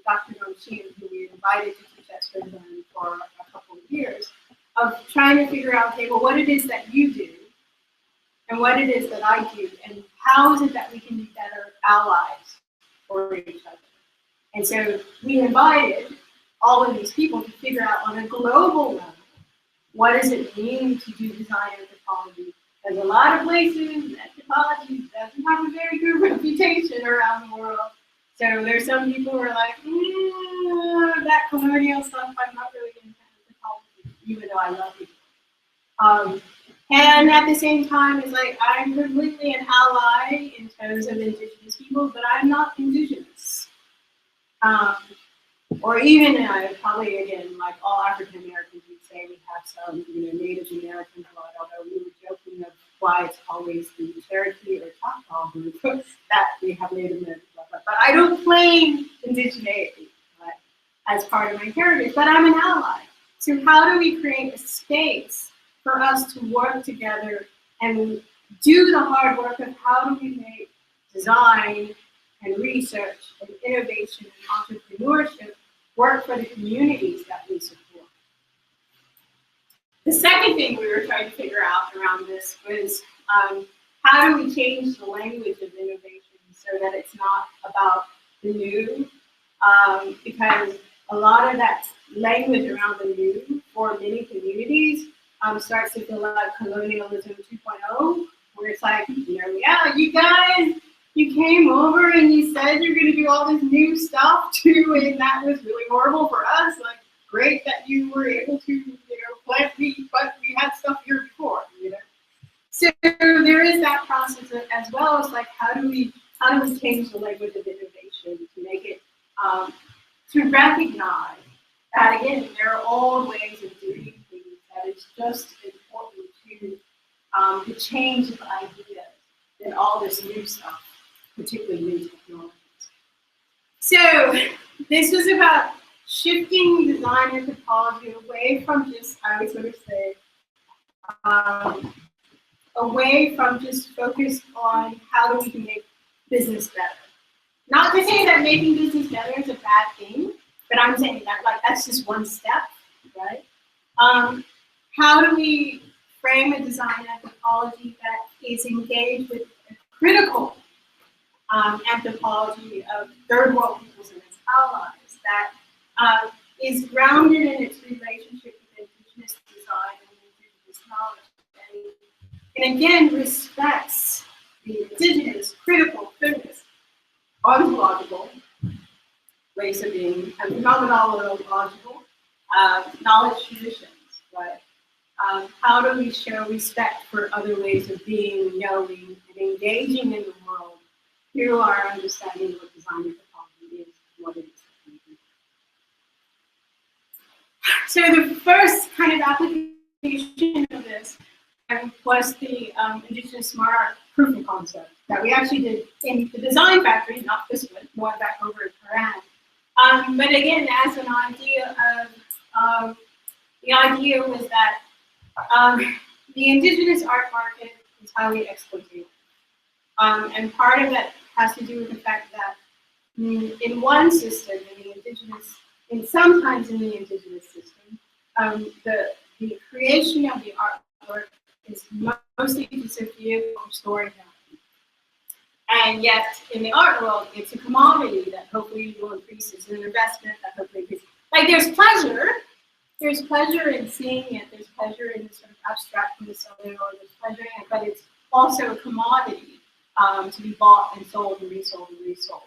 Dr. Norm Sheehan, who we invited to teach at Swinburne for a couple of years, of trying to figure out, okay, well, what it is that you do and what it is that I do, and how is it that we can be better allies for each other. And so we invited all of these people to figure out on a global level, what does it mean to do design anthropology? There's a lot of places anthropology doesn't have a very good reputation around the world. So there's some people who are like, that colonial stuff, I'm not really into anthropology, even though I love it. And at the same time, it's like, I'm completely an ally in terms of indigenous people, but I'm not indigenous. Or even, probably again, like all African Americans, we'd say we have some, Native American blood, although we were joking of why it's always the Cherokee or Choctaw group that we have Native American blood. But I don't claim indigeneity as part of my heritage, but I'm an ally. So how do we create a space for us to work together and do the hard work of how do we make design and research and innovation and entrepreneurship work for the communities that we support? The second thing we were trying to figure out around this was how do we change the language of innovation so that it's not about the new, because a lot of that language around the new for many communities starts to feel like colonialism 2.0, where it's like, yeah, you guys, you came over and you said you're going to do all this new stuff too, and that was really horrible for us. Like, great that you were able to, plant wheat, but we had stuff here before, So there is that process as well as like, how do we change the language of innovation to make it, to recognize that again, there are old ways of doing things just important to the change of ideas and all this new stuff, particularly new technologies. So this was about shifting design anthropology away from just, I would sort of say, away from just focus on how do we make business better. Not to say that making business better is a bad thing, but I'm saying that like that's just one step, right? How do we frame a design anthropology that is engaged with a critical anthropology of third world peoples and its allies that is grounded in its relationship with indigenous design and indigenous knowledge, and again respects the indigenous, critical, feminist, ontological ways of being and phenomenological knowledge traditions, right? How do we show respect for other ways of being, knowing, and engaging in the world through our understanding of what design anthropology is, what it is. So the first kind of application of this was the Indigenous Smart Art proof of concept that we actually did in the design factory, not this one, more back over at Paran. But again, as an idea of, the idea was that the indigenous art market is highly exploitative. And part of that has to do with the fact that in one system, in the indigenous, and sometimes in the indigenous system, the creation of the artwork is mostly just a vehicle for storytelling. And yet, in the art world, it's a commodity that hopefully will increase. It's an investment that hopefully increases. Like there's pleasure in seeing it. There's pleasure in the sort of abstractness of it, or there's pleasure in it, but it's also a commodity to be bought and sold and resold and resold.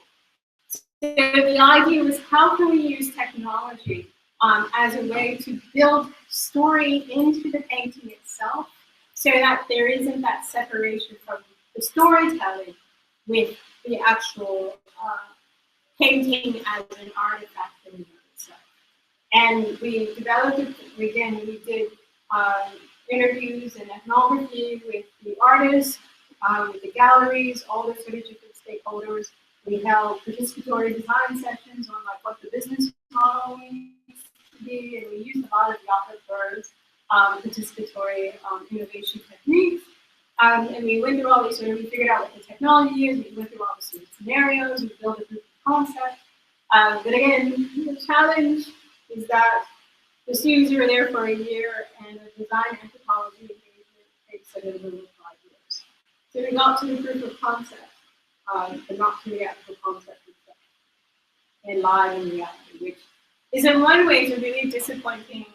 So the idea was, how can we use technology as a way to build story into the painting itself, so that there isn't that separation from the storytelling with the actual painting as an artifact in and of itself. And we developed it, again, we did interviews and ethnography with the artists, with the galleries, all the sort of different stakeholders. We held participatory design sessions on like what the business model needs to be, and we used a lot of Yahoo Bird's participatory innovation techniques. And we went through all these, we figured out what the technology is, we went through all the sort of scenarios, we built a proof of concept. But again, the challenge is that the students who are there for a year, and a design anthropology engagement takes a minimum of 5 years. So we got to the proof of concept, but not to the actual concept itself, and live in reality, which is in one way a really disappointing,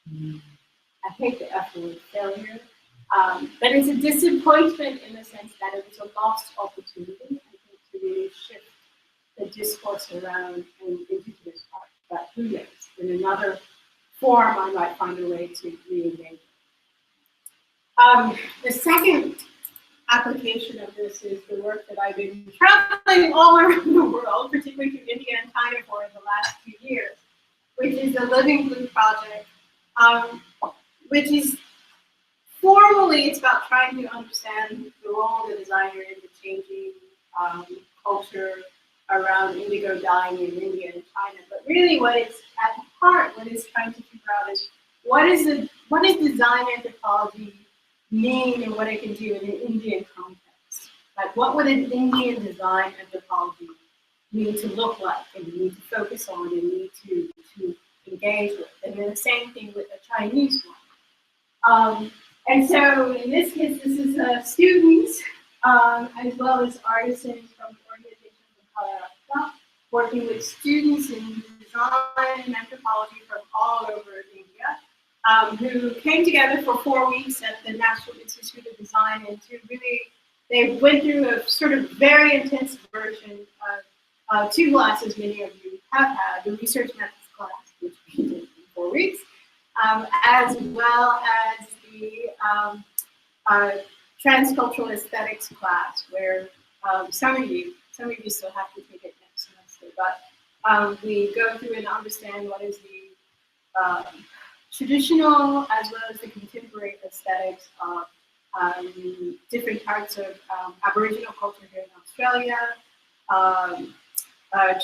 I hate the F word, failure. But it's a disappointment in the sense that it was a lost opportunity, I think, to really shift the discourse around indigenous art. But who knows? In another form, I might find a way to re-engage. The second application of this is the work that I've been traveling all around the world, particularly to India and China for the last few years, which is the Living Blue Project, which is formally, it's about trying to understand the role of the designer in the changing culture around indigo dyeing in India and China. But really what it's at the heart, what it's trying to figure out is what does design anthropology mean and what it can do in an Indian context? Like what would an Indian design anthropology need to look like and need to focus on and need to engage with? And then the same thing with a Chinese one. And so in this case, this is students as well as artisans from the organization in Colorado, working with students in design and anthropology from all over India, who came together for 4 weeks at the National Institute of Design, and to really, they went through a sort of very intense version of 2 classes many of you have had, the research methods class, which we did in 4 weeks, as well as the transcultural aesthetics class, where some of you still have to take it next semester, but we go through and understand what is the traditional as well as the contemporary aesthetics of different types of Aboriginal culture here in Australia,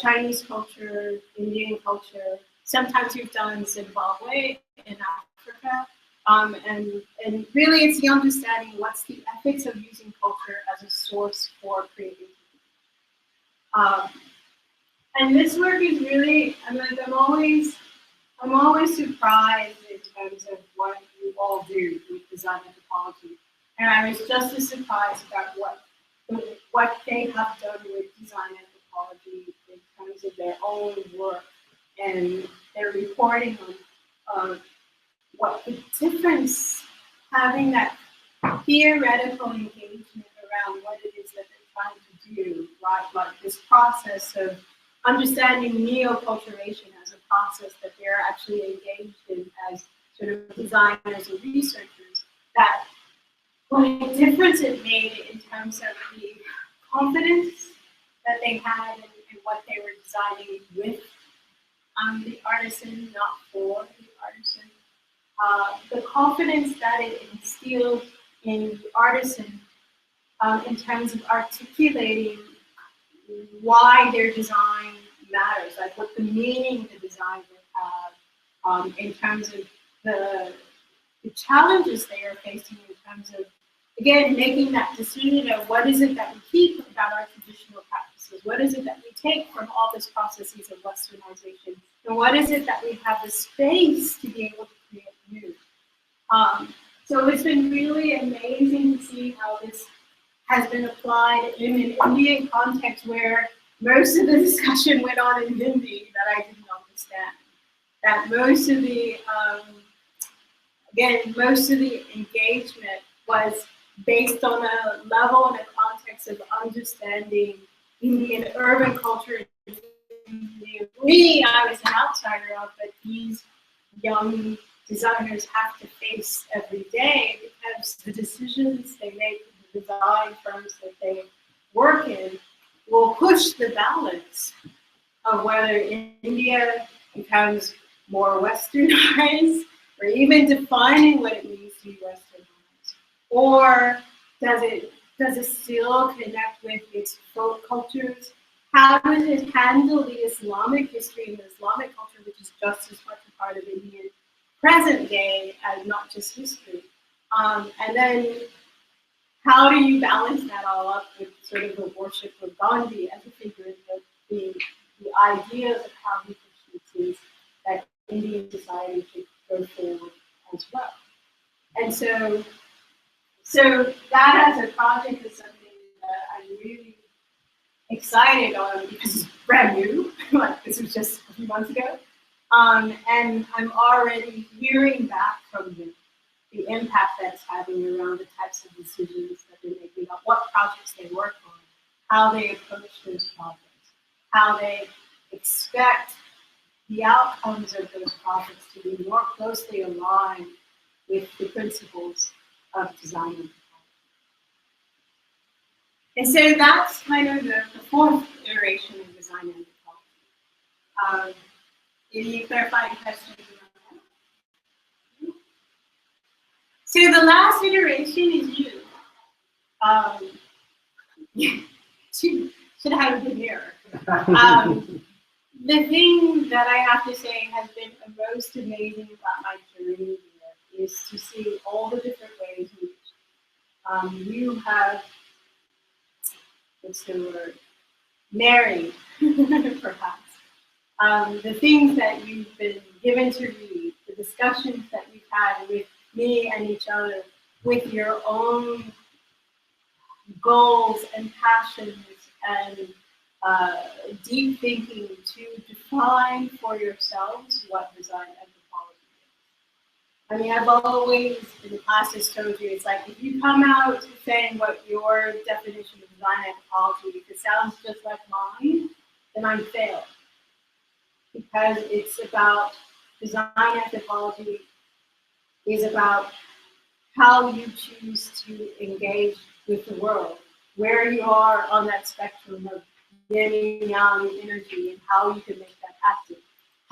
Chinese culture, Indian culture. Sometimes we've done Zimbabwe in Africa. And really it's the understanding what's the ethics of using culture as a source for creativity. And this work is really, I'm always surprised in terms of what you all do with design anthropology. And I was just as surprised about what they have done with design anthropology in terms of their own work and their reporting on what the difference having that theoretical engagement around what it is that they're trying to do, right? Like this process of understanding neoculturation as a process that they're actually engaged in as sort of designers and researchers, that what a difference it made in terms of the confidence that they had in what they were designing with the artisan, not for the artisan. The confidence that it instilled in the artisan in terms of articulating why their design matters, like what the meaning the design would have in terms of the challenges they are facing in terms of, again, making that decision of what is it that we keep about our traditional practices, what is it that we take from all these processes of westernization, and what is it that we have the space to be able to create new. So it's been really amazing to see how this has been applied in an Indian context where most of the discussion went on in Hindi that I didn't understand. That most of the, again, most of the engagement was based on a level and a context of understanding Indian urban culture. Me, I was an outsider of, but these young designers have to face every day because the decisions they make, the design firms that they work in, will push the balance of whether India becomes more westernized, or even defining what it means to be westernized, or does it still connect with its folk cultures? How does it handle the Islamic history and the Islamic culture, which is just as much a part of Indian present day as not just history? And then how do you balance that all up with sort of the worship of Gandhi as a figure, the ideas of how he perceives that Indian society should go forward as well? And so that as a project is something that I'm really excited on because it's brand new. Like this was just a few months ago. And I'm already hearing back from them the impact that's having around the types of decisions that they're making, about what projects they work on, how they approach those projects, how they expect the outcomes of those projects to be more closely aligned with the principles of design. And so that's kind of the fourth iteration of design anthropology. Any clarifying questions around that? So the last iteration is you. Should have a good mirror. The thing that I have to say has been the most amazing about my journey here is to see all the different ways in which you have, what's the word, married, perhaps. The things that you've been given to read, the discussions that you've had with me and each other, with your own goals and passions and deep thinking to define for yourselves what design anthropology is. I mean, I've always in the classes told you, it's like if you come out saying what your definition of design anthropology, if it sounds just like mine, then I'm failed. Because it's about design anthropology is about how you choose to engage with the world, where you are on that spectrum of yin and yang energy and how you can make that active.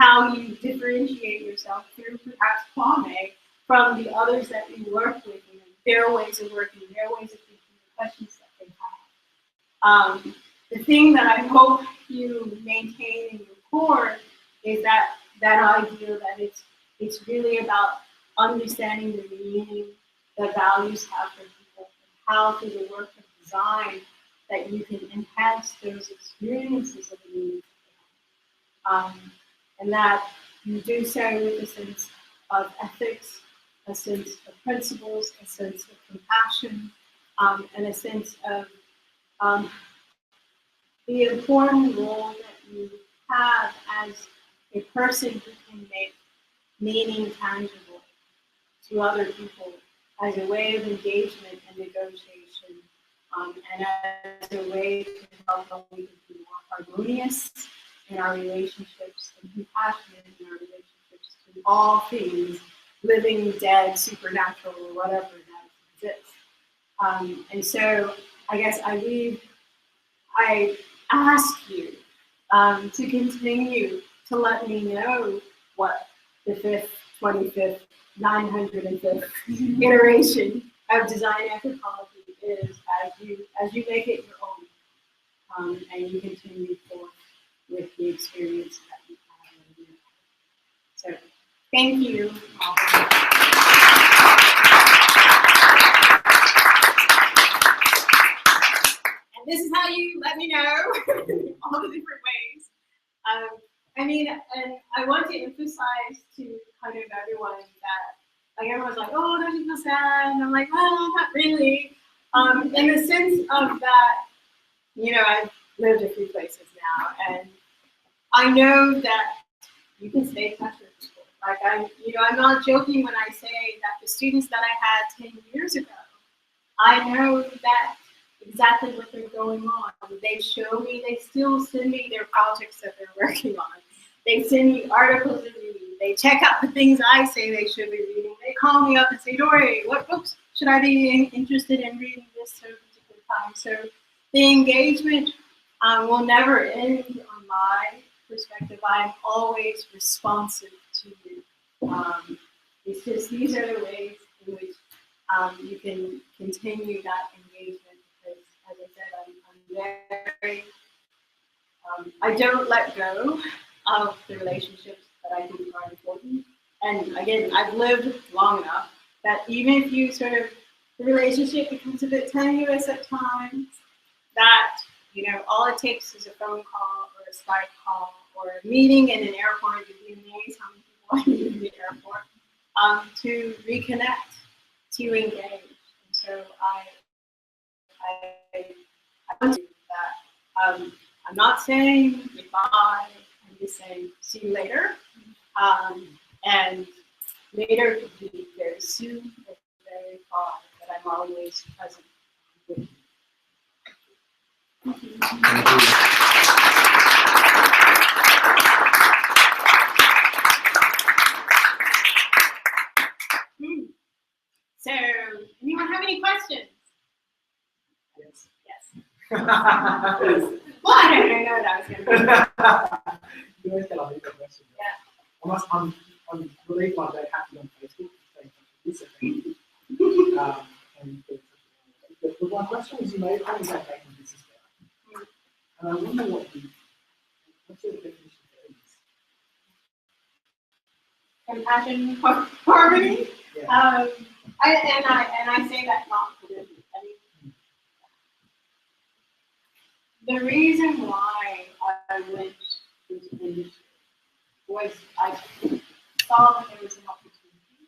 how you differentiate yourself through perhaps Kwame from the others that you work with, and their ways of working, their ways of thinking, the questions that they have. The thing that I hope you maintain in your core is that idea that it's really about understanding the meaning that values have for people, and how through the work of design that you can enhance those experiences of the meaning. And that you do so with a sense of ethics, a sense of principles, a sense of compassion, and a sense of the important role that you have as a person who can make meaning tangible to other people as a way of engagement and negotiation, and as a way to help us be more harmonious in our relationships and compassionate in our relationships to all things, living, dead, supernatural, or whatever that exists. And so I guess I ask you to continue to let me know what the 5th, 25th, 905th iteration of design anthropology is as you make it your own, and you continue forth with the experience that you have. So thank you. And this is how you let me know all the different ways. I mean, and I want to emphasize to kind of everyone that, like, everyone's like, oh, don't you feel sad? And I'm like, well, not really. In the sense of that, you know, I've lived a few places now, and I know that you can stay in touch with people. Like, I'm not joking when I say that the students that I had 10 years ago, I know that exactly what they're going on. They show me, they still send me their projects that they're working on. They send me articles to read. They check out the things I say they should be reading. They call me up and say, Dori, what books should I be interested in reading this at a particular time? So the engagement will never end on my perspective. I'm always responsive to you. It's just these are the ways in which you can continue that engagement, because, as I said, I'm very, I don't let go of the relationships that I think are important. And again, I've lived long enough that even if you sort of, the relationship becomes a bit tenuous at times, that, you know, all it takes is a phone call or a Skype call or a meeting in an airport. You'd be amazed how many people I meet in the airport, to reconnect, to engage. And so I want to do that. I'm not saying goodbye. I'm just saying see you later. And later could be very soon or very far, but I'm always present with you. Thank you. So, anyone have any questions? Yes. Yes. Well, I don't know what I was going to do. You always get a lot of questions. Yeah. I'm relieved I'm very happy on Facebook. And the one question is, you made a comment about making business better. And I wonder what's your definition for this? Compassion, harmony. Yeah. I say that not politically. I mean, the reason why I went into the industry was I saw that there was an opportunity.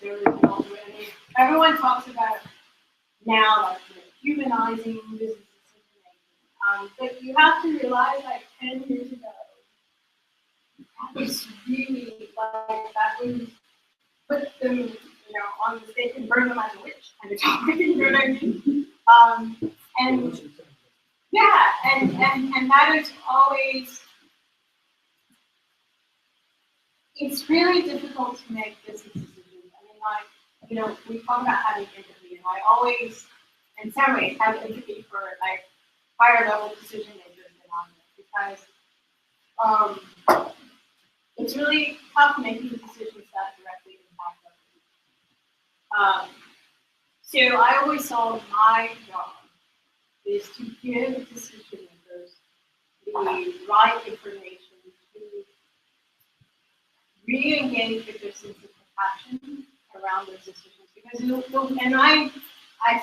There was an opportunity. Everyone talks about now, like, you know, humanizing business decision making. But you have to realize, like, 10 years ago, that was really like, that was put them, you know, on the stake and burn them as a witch kind of topic, you know what I mean? And yeah, and that is always, it's really difficult to make business decisions. I mean, like, you know, we talk about having empathy, and I always, in some ways, have empathy for, like, higher level decision makers than on this, because it's really tough making decisions that directly impact other people. So I always saw my job is to give decision makers the right information to re-engage with their sense of compassion around those decisions. Because and I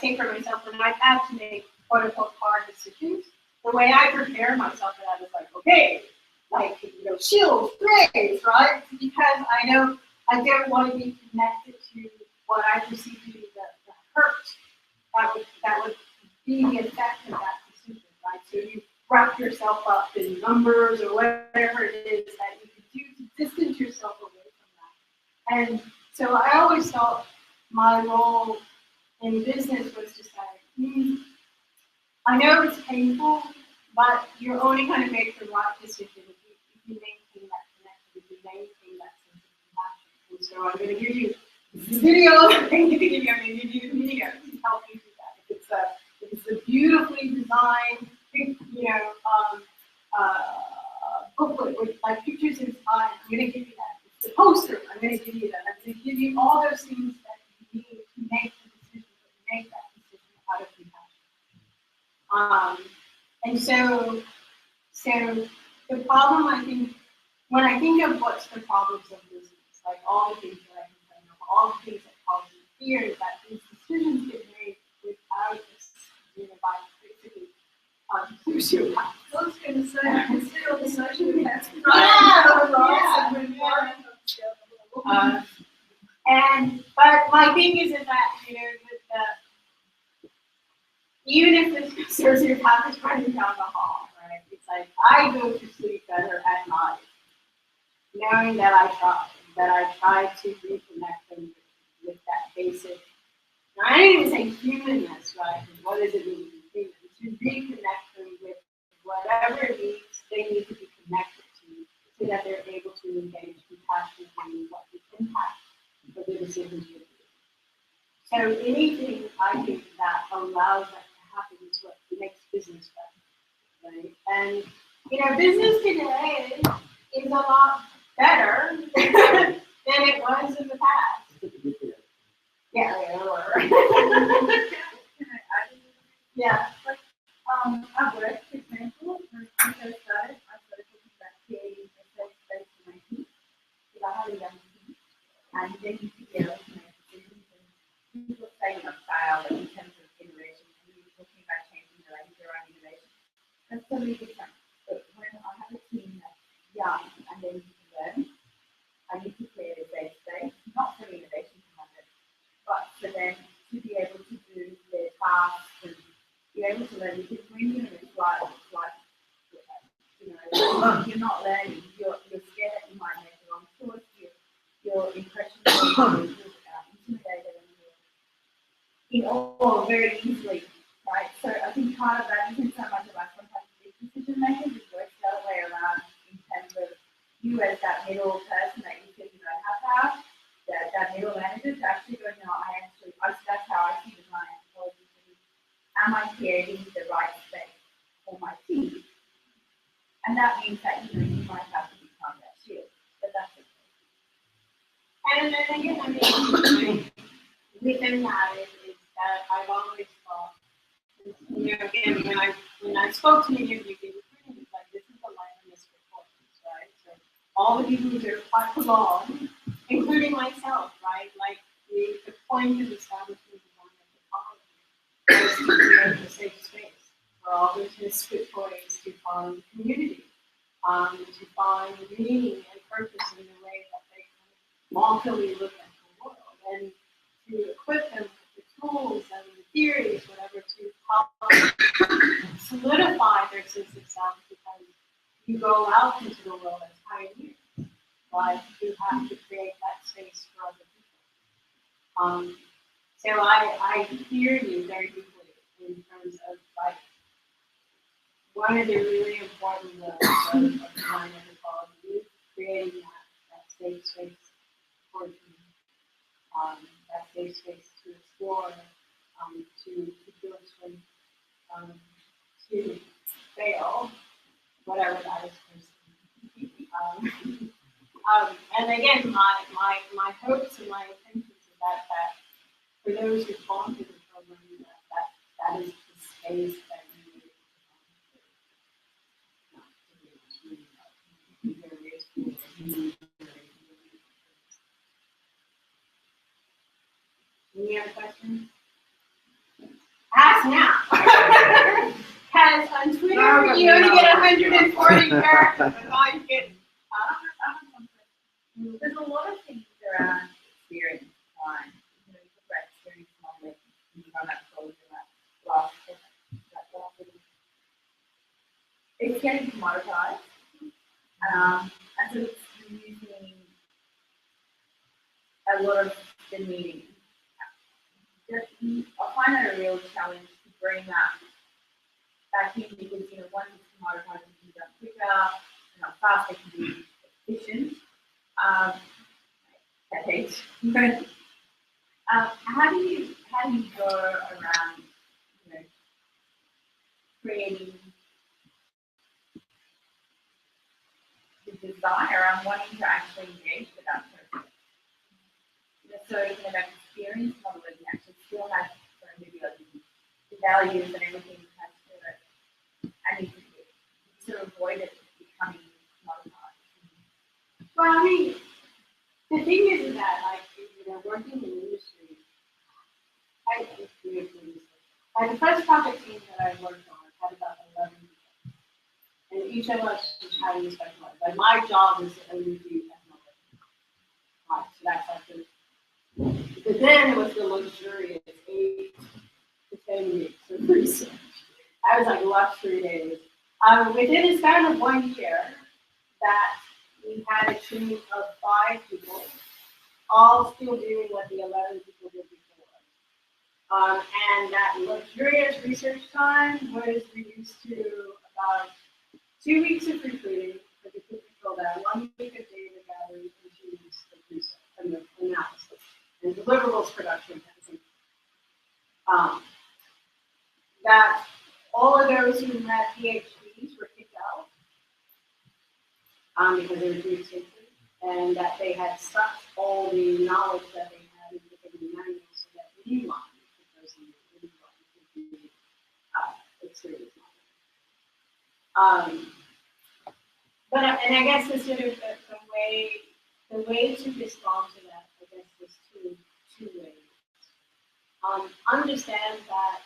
think for myself, when I've had to make quote unquote hard decisions, the way I prepare myself for that is like, okay, like, shields, graves, right? Because I know I don't want to be connected to what I perceive to be the hurt that would be the effect of that decision, right? So you wrap yourself up in numbers or whatever it is that you can do to distance yourself away from that. And so I always thought my role in business was to say, I know it's painful, but you're only going to make the right decision if you maintain that connection, if you maintain that sense of compassion. And so I'm going to give you the video. I'm going to give you the video to help you do that. If it's a beautifully designed, booklet with like pictures inside, I'm going to give you that. It's the poster. I'm going to give you that. I'm going to give you all those things that you need to make the decision, to make that decision out of compassion. And so the problem, I think, when I think of what's the problems of business, like all the things that I can think of, all the things that cause me fear, is that these decisions get made without this unified, basically, sociopath. I was going to say, I consider the social that's but my thing is that, even if this sociopath is running down the hall, right? It's like I go to sleep better at night, knowing that I try to reconnect them with that basic. I don't even say humanness, right? What does it mean to be human? To reconnect them with whatever it needs they need to be connected to, so that they're able to engage compassionately in what the impact of the decisions will be. So anything I think that allows that to happen is what makes business better, right? And business today is a lot better than it was in the past. Yeah. Yeah. At work, for example, when I first started talking about creating a safe space for my team, because I had a young team, and they need to be able to make decisions, and people say, fail in terms of innovation, and we were talking about changing their own innovation. That's totally different. But when I have a team that's young and they need to learn, I need to create a safe space, not for innovation to happen, but for them to be able to do their tasks and be able to learn. Because when you're in a flight, you're not learning, you're scared that you might make the wrong choice, your impressions are intimidated and all very easily, right? So I think part of that isn't so much about sometimes big decision makers, it works the other way around in terms of you as that middle person that you think you don't have to have, that middle manager to actually go, that's how I see design anthropology. Am I creating the right space for my team? And that means that you might have to become that shield, but that's okay. And then again, within that is that I've always thought, again, when I spoke to many of you, it's like this is the life of misfit fortunes, right? So all the people who are quite along, including myself, right? Like the point of establishment of anthropology is to create a safe space for all those misfit toys to find community, to find meaning and purpose in the way that they kind of lawfully look at the world, and to equip them with the tools and the theories, whatever, to help solidify their sense of self, because you go out into the world as pioneers, right? You have to create that space for other people. So I hear you very deeply in terms of like one of the really important roles of design anthropology is creating that safe space for you. That safe space to explore, to feel strength, to fail, whatever that is for you. And again, my hopes and my intentions is that for those who fall into the program, that is the space that you need Any other questions? Ask now. Because on Twitter, you only get 140 characters, and all you get. There's a lot of things around experience design. You know, you talk about experience modeling, you run that code in that last little. It's getting commoditized, and so it's using a lot of the meaning. I find that a real challenge to bring that back in because, you know, once it's commoditized, it can be done quicker, and how fast it can be efficient. How do you go around, you know, creating the design around wanting to actually engage with that person? You know, so even about experience modeling, you actually still has maybe like the values and everything attached to it, and you can sort of avoid it becoming commoditized. Well, I mean, the thing is that, like, you know, working in the industry, like the first project team that I worked on had about 11 people, and each of us was highly specialized. Like my job is to only do technology. Right, so that's like the. But then it was the luxurious 8 to 10 weeks of research. I was like luxury days. Within a span of 1 year, that we had a team of 5 people, all still doing what the 11 people did before. And that luxurious research time was reduced to about 2 weeks of recruiting for the typical that 1 week of data gathering and 2 weeks of research and analysis and deliverables production. That all of those who had PhDs were kicked out because they were too expensive, and that they had sucked all the knowledge that they had into the manuals so that anyone could be experience. But and I guess the sort of the way to respond to that, I guess, was two ways. Understand that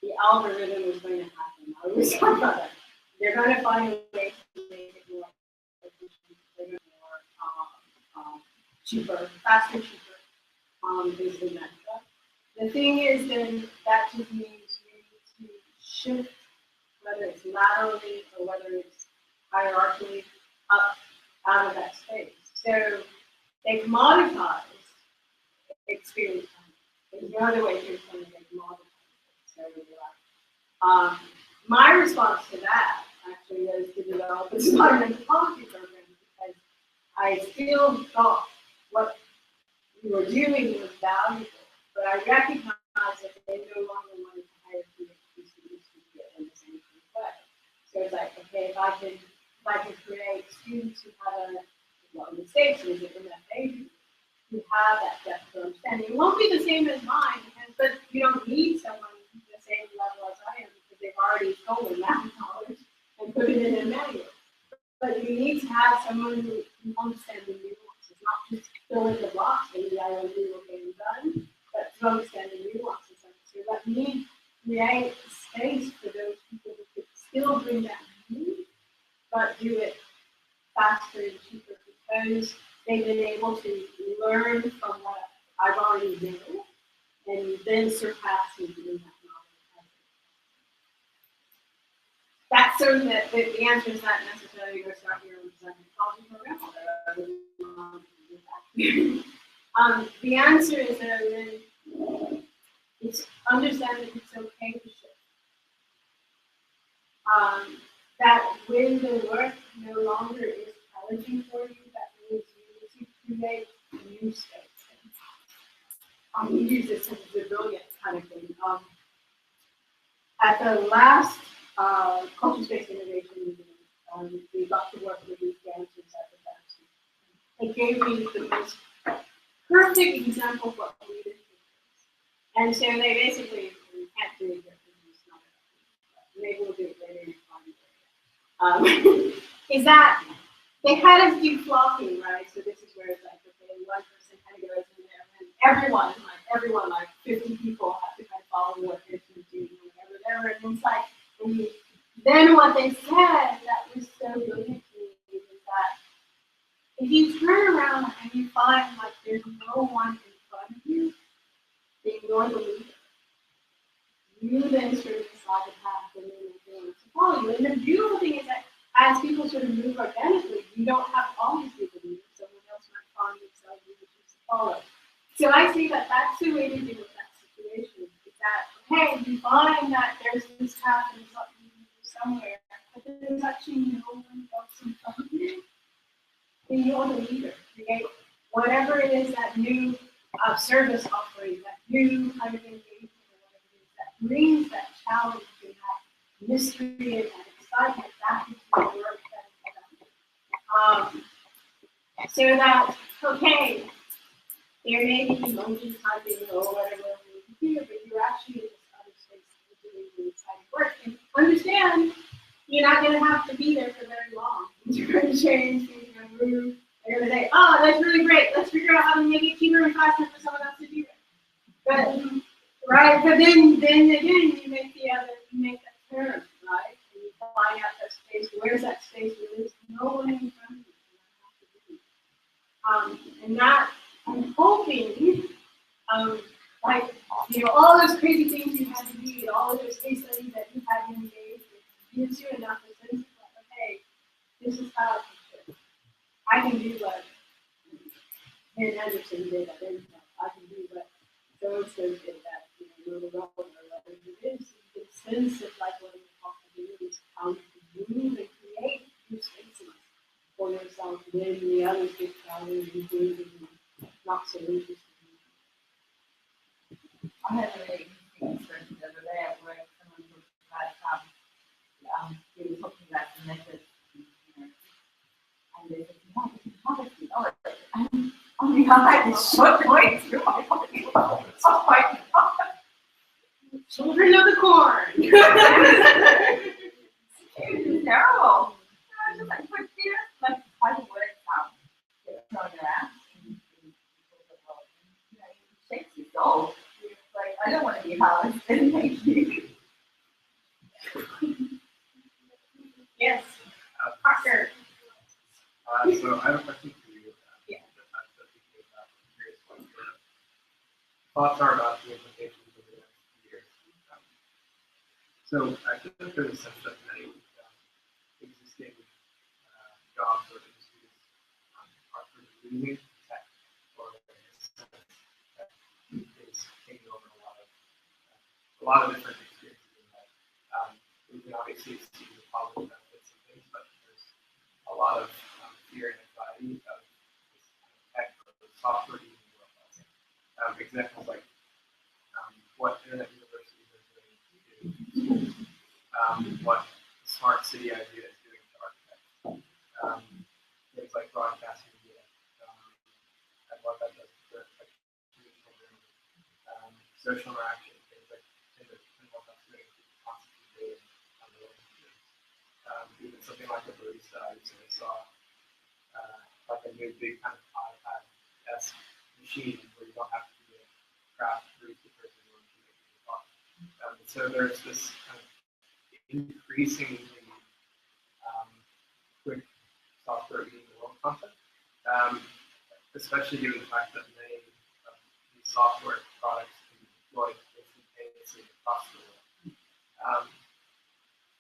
the algorithm is going to happen. I always talk about that. They're going to find a way to make it more efficient, more cheaper, faster, cheaper, based on that stuff. The thing is then that just means we need to shift, whether it's laterally or whether it's hierarchically, up out of that space. So they commoditize experience. There's no other way to explain it. They commoditize it. So my response to that actually was to develop a smart anthropology program because I still thought what we were doing was valuable, but I recognized that they no longer wanted to hire PhD students to get in the same way. So it's like, okay, if I can create students who have in the States, is it in that age, who have that depth of understanding. It won't be the same as mine, but you don't need someone the same level as I am because they've already stolen that knowledge and put it in a manual. But you need to have someone who understands the nuances, not just fill in the blocks, maybe I will do what they've done, but to understand the nuances. So let me create space for those people who could still bring that need, but do it faster and cheaper because they've been able to learn from what I've already known and then surpass me doing that knowledge. That's certain that the answer is not necessarily go start your own design anthropology program, although I would the answer is that it's understand that it's okay to shift. That when the work no longer is challenging for you, that means you need to create new space. We use this as a brilliant kind of thing. At the last culture-based innovation meeting, we got to work with these dancers at the dance. it gave me the most perfect example of what leadership is. And so they basically, we can't do it yet, because it's not enough. Maybe we'll do it later in is that they had us do flocking, right? So this is where it's like, okay, one person kind of goes in there, and everyone, like 50 people have to kind of follow what they're doing, whatever. And it's like, then what they said that was so brilliant to me is that if you turn around and you find like there's no one in front of you, then you're the leader. You then sort of decide the path and then you're going to follow you. And the beautiful thing is that as people sort of move organically, you don't have to always be the leader. Someone else might find themselves leaders to follow. So I see that that's the way to deal with that situation. Is that, hey, you find that there's this path and something you can do somewhere, but there's actually no one else in front of you. Then you're the leader. Create whatever it is, that new service offering, that new kind of engagement, or whatever it is that brings that challenge and that mystery and that excitement back into the work that is done. So that, okay, there may be monkey typing or whatever you do, but you're actually in this other space doing the exciting work. And understand, you're not going to have to be there for very long. You're going to change, things are going to move. They're going to say, oh, that's really great. Let's figure out how to make it cheaper and faster for someone else to do it. But, right, but then again, you make that turn, right? And you find out that space. Where's that space where there's no one in front of you? And that, I'm hoping, like, all those crazy things you had to do, all of those case studies that you had to engage with, gives you enough of a sense of, like, okay, this is how I can do what Ben Anderson did. I can do what so did that, the role or whatever it is. You get a sense of, like, what the possibilities, how you can move and create new spaces for yourself. Then the others get challenged and doing not so interesting. I had a really interesting experience the other day where someone was they were talking about the methods, and they said, "No, this is not a thing." Oh my God, it's short going through my body. Oh my God. Children of the corn. It was terrible. I was just like, but here, like, how the words get thrown around. It shakes your soul. Like, I don't want to be Hollis. Thank you. Yes. Parker. So I have a question for you. Yeah. Curious what your thoughts are about the implications of the next few years. So I think there's a sense that many existing jobs or industries are sort of losing tech, or in a sense that is taking over a lot of different experiences in life. We can obviously see the positive benefits of things, but there's a lot of fear and anxiety of this tech or the software using world. Examples like what internet universities are doing to schools, what smart city idea is doing to architects, things like broadcast media, and what that does to traditional learning, social interaction, things like Tinder, and what that's doing to constantly dating on the relationships. Even something like the barista, I recently saw like a new big kind of iPad-esque machine where you don't have to be a craft barista person in order to make your coffee. So there's this kind of increasingly quick software eating the world concept, especially given the fact that many of these software products can be deployed instantaneously across the world.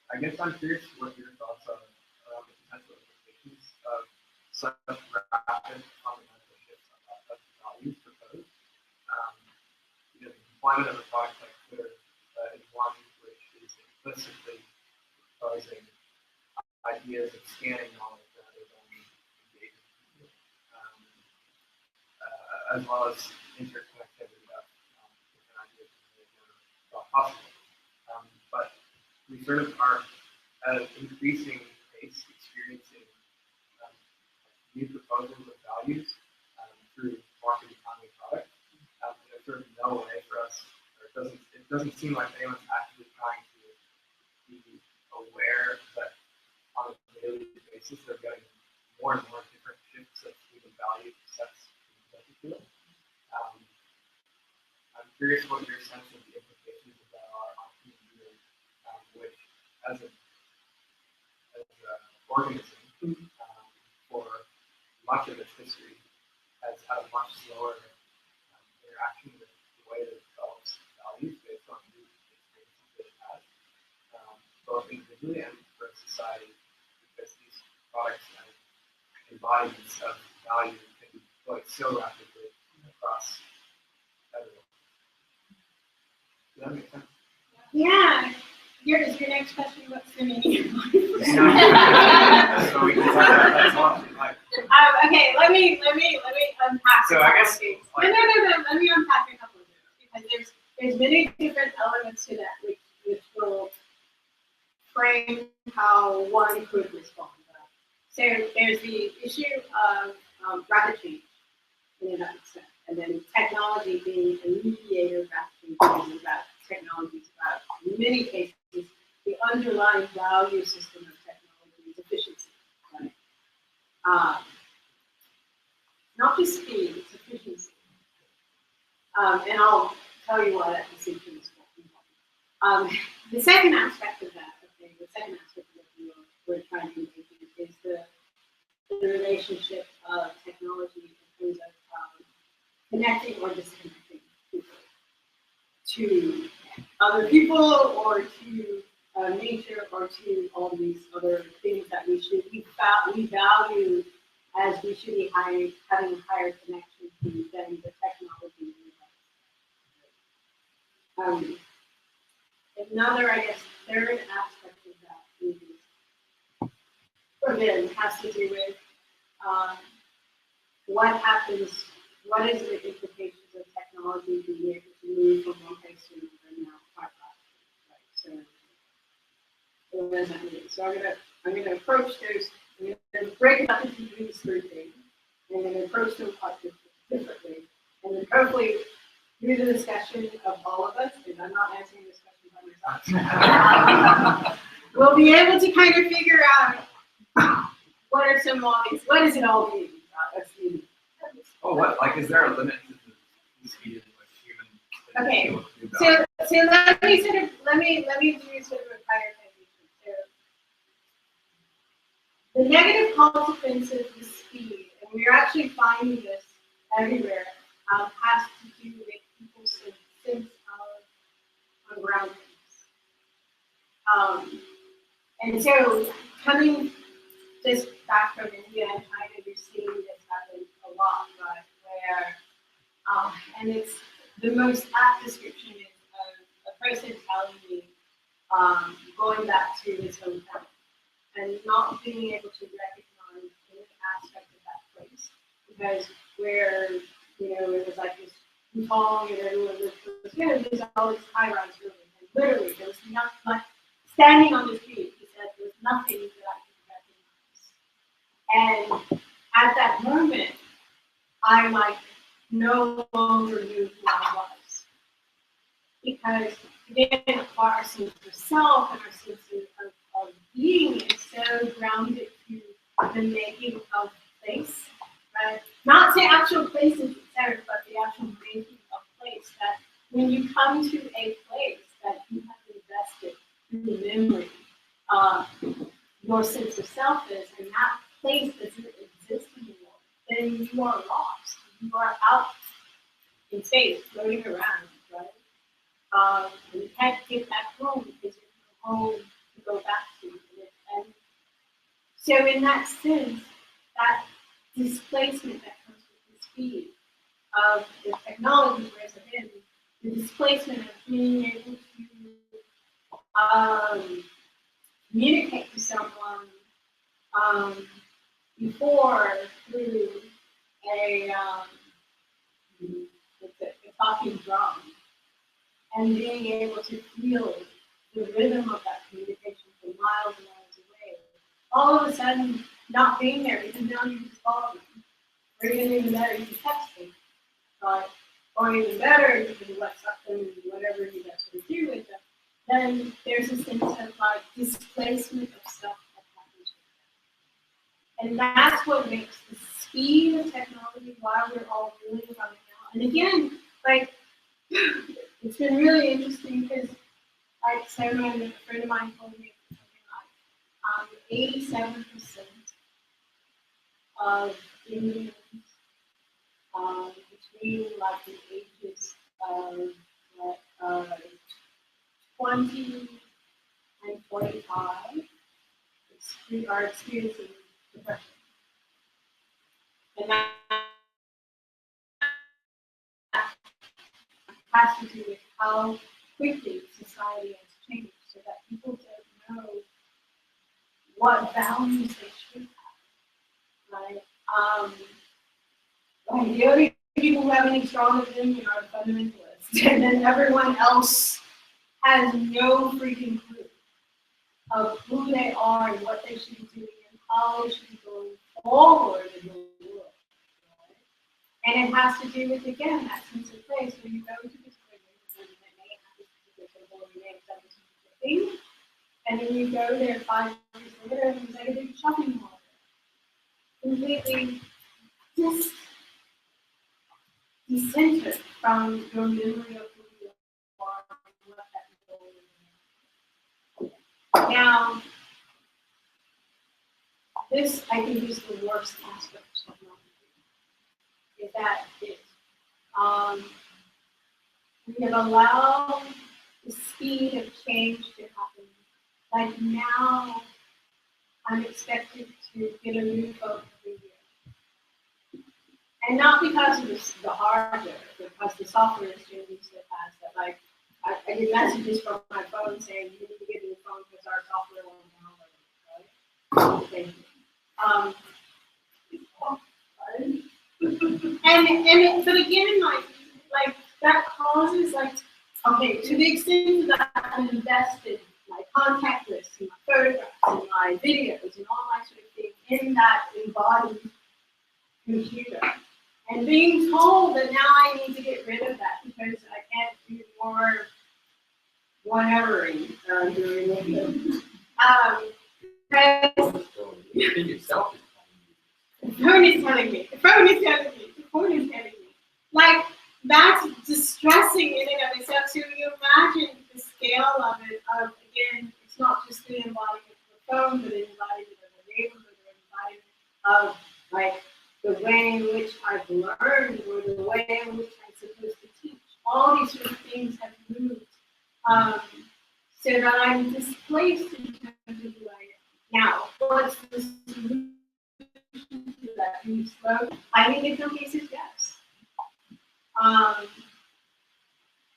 I guess I'm curious what your thoughts are around the potential implications of such rapid fundamental shifts of values proposed. The deployment of a product like Twitter is one which is implicitly proposing ideas of scanning knowledge rather than engaging people, as well as interconnectivity of different ideas that never thought possible. But we sort of are at an increasing pace experiencing new proposals of values through market economy products. There's sort of no way for us, or it doesn't seem like anyone's actually trying to be aware that on a daily basis they're getting more and more different shifts of human value sets to it. I'm curious what your sense of the implications of that are on human beings, which as an organism for much of its history has had a much slower interaction with the way that it develops values based on the experiences that it has, both individually and for society, because these products and embodiments of value can go so rapidly across everyone. Does that make sense? Yeah. Is your next question what's the meaning of life? So we can talk about that as well. Like, Okay, let me unpack. So I guess, no. Let me unpack a couple of things because there's many different elements to that which will frame how one could respond. So there's the issue of rapid change in and of itself, and then technology being a mediator of rapid change, about technology, about in many cases the underlying value system of technology is efficiency, right? Not just speed, it's efficiency. And I'll tell you why that distinction is important. The second aspect of that, the second aspect of what we're trying to make is the relationship of technology in terms of connecting or disconnecting people to other people or to nature or to all these other things that we value as we should be having a higher connection to than the technology. Another, I guess, third aspect of that is, again, has to do with what happens, what is the implications of technology being able to move from one place to another now quite rapidly, right? So what does that mean? So I'm gonna approach those. I'm going to break it up into these three things, and I'm going to approach them quite differently, and then hopefully through the discussion of all of us, because I'm not answering this question by myself, we'll be able to kind of figure out what are some of these, what does it all mean? oh, what? Like, is there a limit to the speed at which humans? Okay, so let me do sort of a prioritization. So the negative consequences of speed, and we're actually finding this everywhere, has to do with people's sense of ungroundedness. And so coming just back from India and China, you're seeing this happen a lot, right? Where, and it's the most apt description is a person telling me, going back to his hometown and not being able to recognize any aspect of that place. Because where, it was like this Hong and everyone was there's all these high-rise buildings. And literally, there was not much, standing on the street, he said, there was nothing that I could recognize. And at that moment, I no longer knew who I was. Because again, our sense of self and our sense of being is so grounded to the making of place, right? Not the actual places itself, but the actual making of place. That when you come to a place that you have invested through the memory, your sense of self is, and that place doesn't exist anymore, then you are lost. You are out in space, floating around, right? And you can't get back home because there's no home to go back to. And so in that sense, that displacement that comes with the speed of the technology, whereas again, the displacement of being able to communicate to someone before through a talking drum, and being able to feel the rhythm of that communication from miles and miles away, all of a sudden not being there because now you just follow them, Or even better, you can text them. Or even better, you can WhatsApp them and whatever you guys want to do with them. Then there's this thing of like displacement of stuff that happens. And that's what makes the speed of technology while we're all really coming out. And again, like, it's been really interesting because, like, Sarah and a friend of mine told me something like 87% of Indians between like the ages of 20 and 45 are experiencing depression. And that has to do with how quickly society has changed so that people don't know what values they should have. Right? Like the only people who have any strong opinion are fundamentalists, and then everyone else has no freaking clue of who they are and what they should be doing and how they should be going forward in the world. Right? And it has to do with, again, that sense of place where you go to this place and may have this particular you may have done this particular thing, and then you go there 5 years later and there's like a big shopping mall. Completely decentered from your memory of who you are and what that goal is. Now, this I think is the worst aspect of technology. Is that we have allowed the speed of change to happen. Like now, I'm expected to get a new phone every year. And not because of the hardware, because the software is changing so fast that like I get messages from my phone saying you need to get a new phone because our software won't download it, right? Thank you. But again, like that causes like, okay, to the extent that I'm invested my contact list and my photographs and my videos and all that sort of thing in that embodied computer. And being told that now I need to get rid of that because I can't do more whatevering during the the phone is telling me. The phone is telling me. The phone is telling me. Like, that's distressing in and of itself. So you imagine the scale of it, again, it's not just the embodiment of the phone, but the embodiment of the neighborhood, the embodiment of, like, the way in which I've learned, or the way in which I'm supposed to teach. All these sort of things have moved so that I'm displaced in terms of who I am. Now, what's the solution to that? Can we slow? I think in some cases, yes.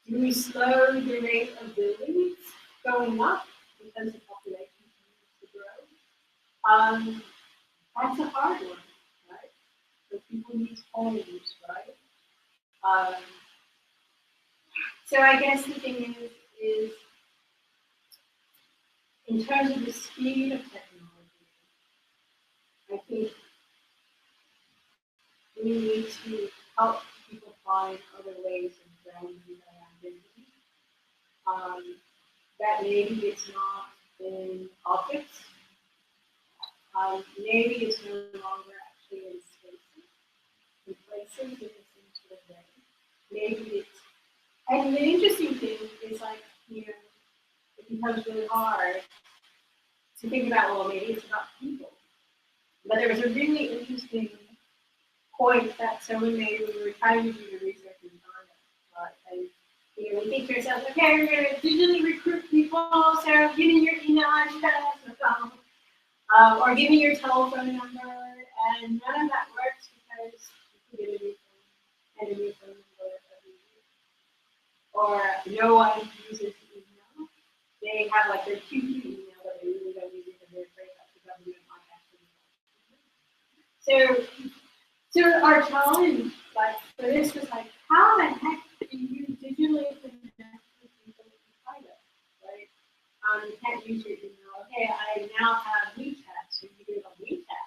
Do we slow the rate of buildings going up because the population continues to grow? That's a hard one, right? So people need homes, right? So I guess the thing is in terms of the speed of technology, I think we need to help people find other ways of grounding their identity. That maybe it's not in objects. Maybe it's no longer actually in spaces, in places, in a sense of way. Maybe it's, and the interesting thing is like, it becomes really hard to think about, well, maybe it's about people. But there was a really interesting point that someone made when we were trying to do the research in Ghana. And we think to ourselves, okay, we're going to digitally recruit people, so give me your email address, or give me your telephone number, and none of that works because you get a new phone and a new phone number every year. Or no one uses email. They have like their QQ email, but they really don't use it because they're afraid that the government might actually. So our challenge, like for this, was like, how the heck do you digitally connect with people in private, right? You can't use your email. Okay, I now have WeChat, so you do it on WeChat.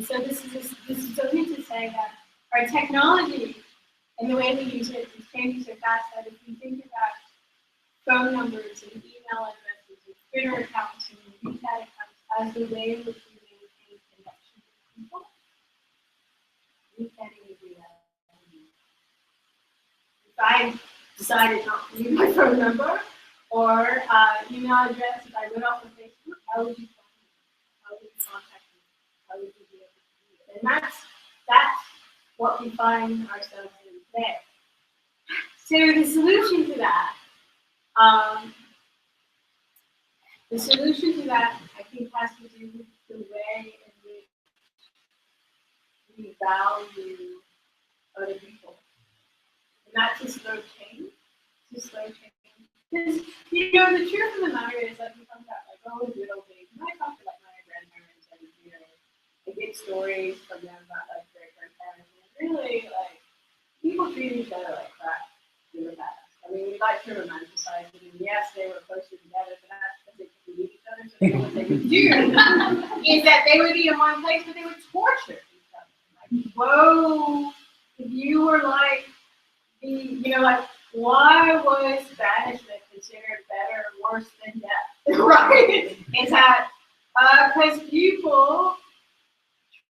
so this is only to say that our technology and the way we use it is changing so fast that if you think about phone numbers and email addresses and Twitter accounts and WeChat accounts as the way in which we maintain connection with people, we can't even do that. If I decided not to use my phone number or email address, if I went off of Facebook, how would you find me? How would you contact me? How would you be able to do it? And that's what we find ourselves in today. So the solution to that, I think, has to do with the way in which we value other people. And that's a slow change. It's a slow change. Because, you know, the truth of the matter is, like, we talk about, like, oh, the good old days. And I talk to, like, my grandparents and, you know, I get stories from them about, like, their grandparents. And really, like, people treat each other like crap in the past. I mean, we like to romanticize it. And yes, they were closer together, but that's because they could meet each other. So what they would do is that they would be in one place, but they would torture each other. Like, whoa, if you were like you know, like, why was banishment considered better or worse than death? Right? Is that because people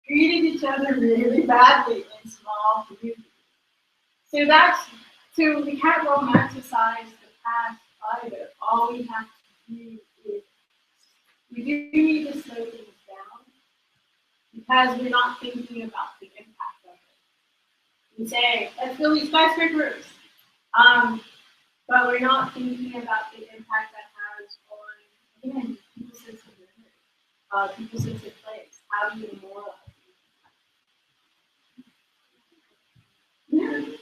treated each other really badly in small communities. So we can't romanticize the past either. All we have to do is we do need to slow things down because we're not thinking about the impact of it. We say, let's build these skyscrapers, but we're not thinking about the impact that has on, again, people's sense of memory, people's sense of place. How do you memorialize it?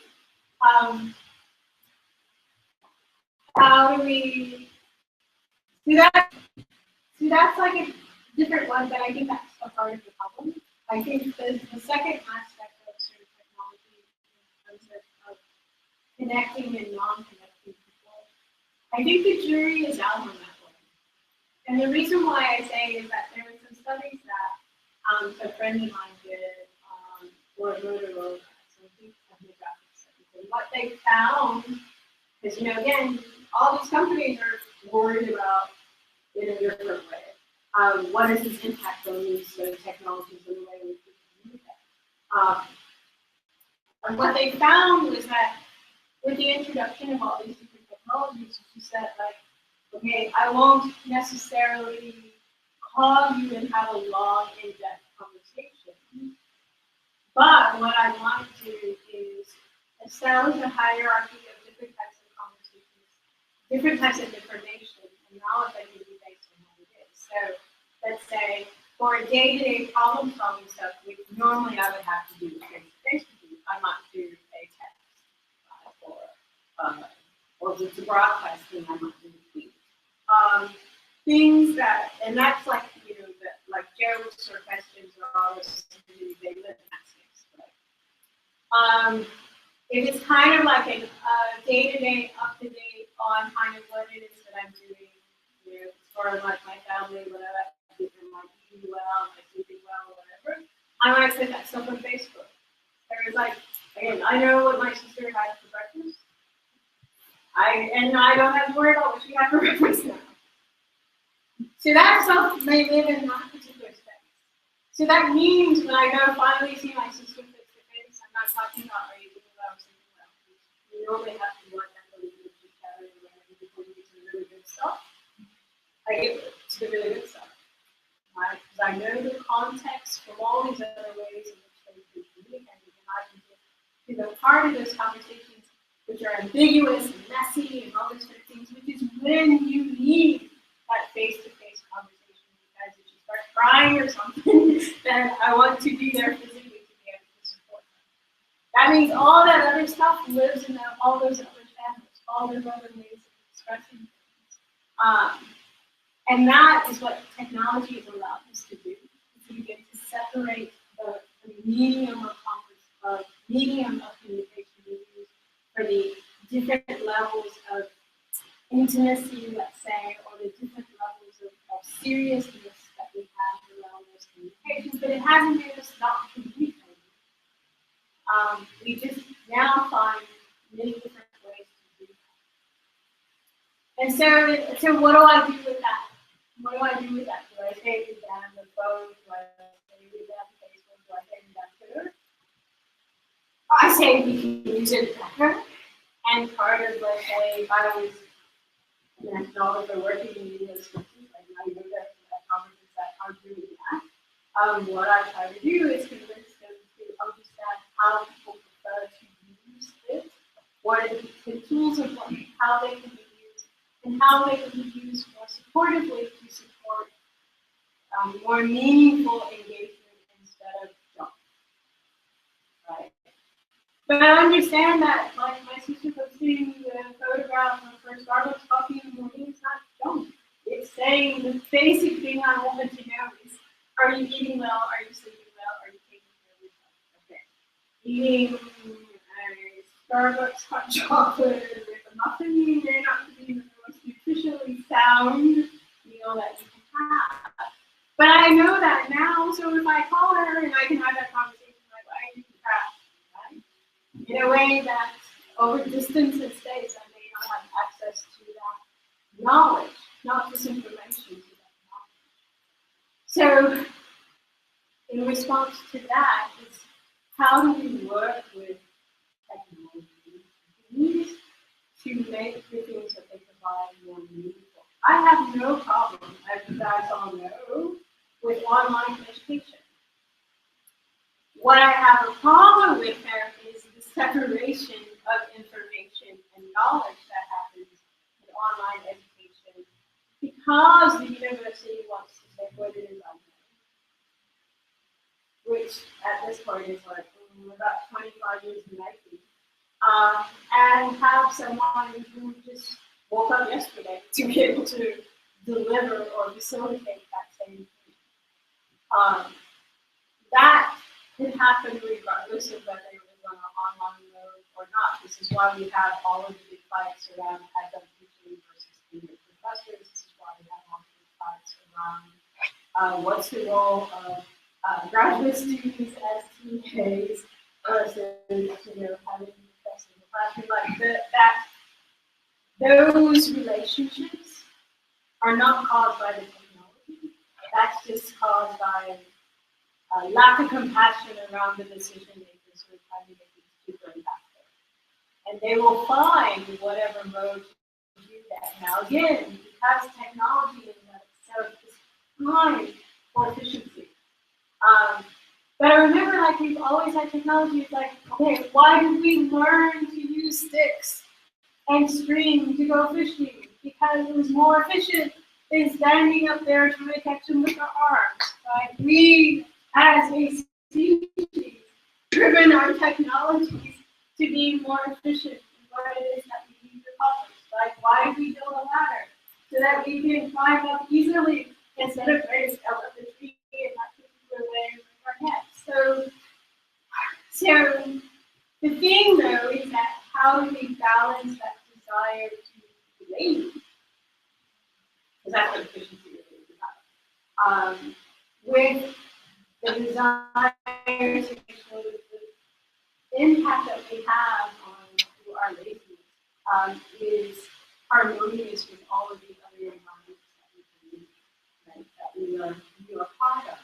How do we do that? See, that's like a different one, but I think that's a part of the problem. I think the second aspect of sort of technology in terms of connecting and non-connecting people, I think the jury is out on that one. And the reason why I say is that there were some studies that a friend of mine did for Motorola, some technographic studies. And what they found is, you know, again, all these companies are worried about in a different way. What is its impact on these technologies and the way we communicate? And what they found was that with the introduction of all these different technologies, you said, like, okay, I won't necessarily call you and have a long, in-depth conversation, but what I want to do is establish a hierarchy of different types of conversations, different types of information, and knowledge that can be based on what it is. So let's say for a day-to-day problem-solving stuff, which normally I would have to do face-to-face with you, I might do a text, or if it's a broadcast thing, I might do a tweet. Things that, and that's like, you know, like jokes or questions or all this, they live in that space, right? It is kind of like a day-to-day, up-to-date on kind of what it is that I'm doing, you know, as far as like my family, whatever, am I eating well, am I sleeping well, whatever. I might put that stuff on Facebook. There's like, again, I know what my sister had for breakfast. I don't have to worry about what she had for breakfast now. So that stuff may live in that particular space. So that means when I go finally see my sister face to face, I'm not talking about are you doing well or something else. We normally have to work that really good together before we get to the really good stuff. I get to the really good stuff. Right? Because I know the context from all these other ways in which things can communicate, and I can get to the part of those conversations which are ambiguous and messy and all those sort of things, which is when you need that face-to-face conversation. Because if you start crying or something, then I want to be there physically to be able to support them. That means all that other stuff lives in all those other channels, all those other ways of expressing things. And that is what technology has allowed us to do, to begin to separate the medium of communication we use for the different levels of intimacy, let's say, or the different levels of seriousness that we have around those limitations, but it hasn't made us not compete. We just now find many different ways to do that. And so what do I do with that? What do I do with that? Do I take it down the phone? Do I take it down Facebook? Do I take it down Twitter? I say we can use it better. And part of, let's say, if I was an ethnographer working in the US, like now you know that ethnographers that are doing that. What I try to do is convince them to understand how people prefer to use it, what are the tools of how they can be used, and how they can be used more supportively to support more meaningful engagement instead of junk. Right? But I understand that, like my sister posting the photograph of her Starbucks coffee in the morning, it's not junk. It's saying the basic thing I wanted to know is, are you eating well? Are you sleeping well? Are you taking care of yourself? Okay. Eating a Starbucks hot chocolate with a muffin may not be the most nutritionally sound meal that you can have. But I know that now, so if I call her and I can have that conversation, like, why are you crap? Right? In a way that over distance and space, I may not have access to that knowledge, not just information, to that knowledge. So, in response to that, is how do we work with technology to make the things that they provide more meaningful? I have no problem, as you guys all know, with online education. What I have a problem with there is the separation of information and knowledge that happens in online education because the university wants to say what it is unknown, which at this point is like about 25 years in making, and have someone who just woke up yesterday to be able to deliver or facilitate that same thing. That can happen regardless of whether it was on an online mode or not. This is why we have all of the big fights around academic teaching versus tenured professors. This is why we have all the big fights around what's the role of graduate students as TAs versus having professors in the classroom. Those relationships are not caused by the technology. That's just caused by lack of compassion around the decision makers who are trying to make these super impactful. And they will find whatever mode to do that. Now again, because technology in and of itself is fine for efficiency. But I remember, like, we've always had technology. It's like, okay, why did we learn to use sticks and string to go fishing? Because it was more efficient than standing up there trying to catch them with our arms. Right? We, as a species, driven our technologies to be more efficient in what it is that we need to accomplish. Like, why did we build a ladder? So that we can climb up easily instead of trying to scale up the tree and not particular way with our heads. So the thing, though, is that how do we balance that desire to be lazy? Because that's what efficiency really is about. With the desire to make sure that the impact that we have on our laziness is harmonious with all of the other environments that we are part of.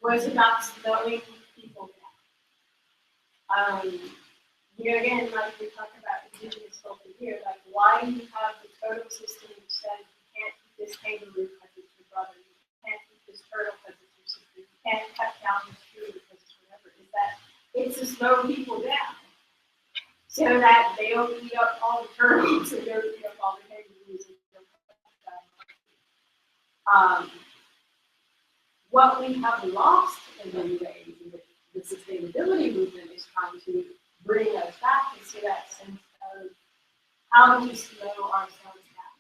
Was about slowing people down. Again, like we talked about indigenous culture here, like why do you have the totem system which says you can't eat this kangaroo because it's your brother, you can't eat this turtle because it's your sister, you can't cut down this tree because it's whatever, is that it's to slow people down so that they don't eat up all the turtles and don't eat up all the kangaroos and don't cut down. What we have lost in many ways, and the sustainability movement is trying to bring us back into that sense of how do we slow ourselves down?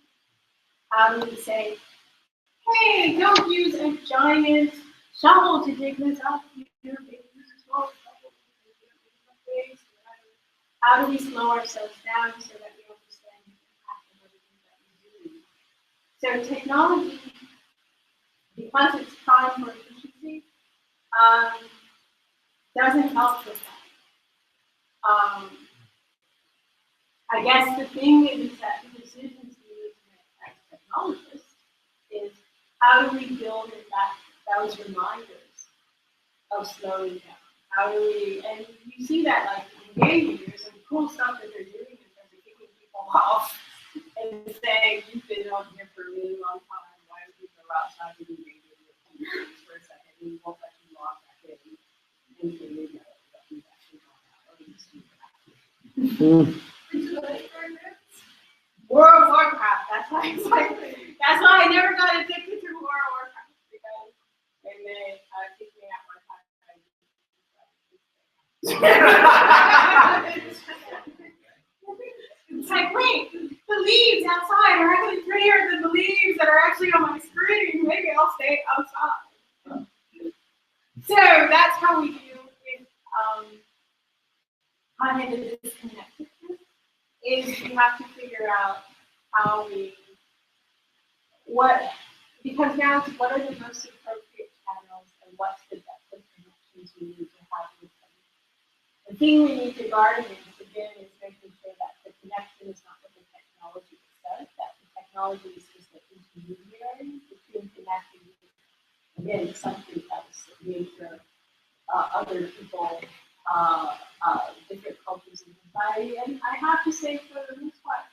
How do we say, hey, don't use a giant shovel to dig this up. Use a small shovel to dig it up. How do we slow ourselves down so that we understand the impact of everything that we do? So technology, because it's primed for efficiency, doesn't help with that. I guess the thing is that the decisions we need to make as technologists is how do we build in those reminders of slowing down? How do we, and you see that like in gaming, there's some cool stuff that they're doing in terms of kicking people off and saying, you've been on here for a really long time, why don't you go outside and do maybe for a second, and you won't let you log back in and say, you know, that you've actually gone out, or you just do that. World of Warcraft, that's why I never got addicted to World of Warcraft, because they may kick me out one time. It's like, wait, the leaves outside are actually prettier than the leaves that are actually on my screen. Maybe I'll stay outside. So that's how we deal with kind of the disconnectedness. Is we have to figure out how because now it's what are the most appropriate channels and what's the depth of connections we need to have with them. The thing we need to guard against, again, is making sure that the connection is not what the technology does, that the technology is just the intermediary between connecting, again, something else, nature, other people, different cultures and society. And I have to say, for the most part,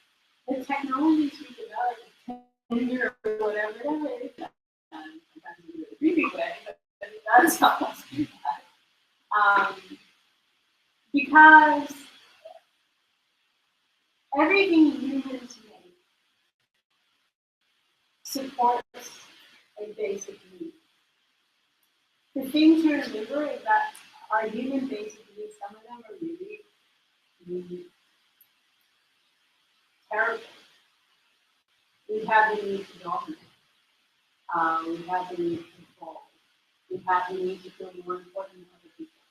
the technologies we developed 10 years or whatever it is, sometimes in a creepy way, but it does help us do that. Because everything humans make supports a basic need. The thing to remember is that our human basic needs, some of them are really, really terrible. We have the need to dominate. We have the need to control. We have the need to feel more important than other people.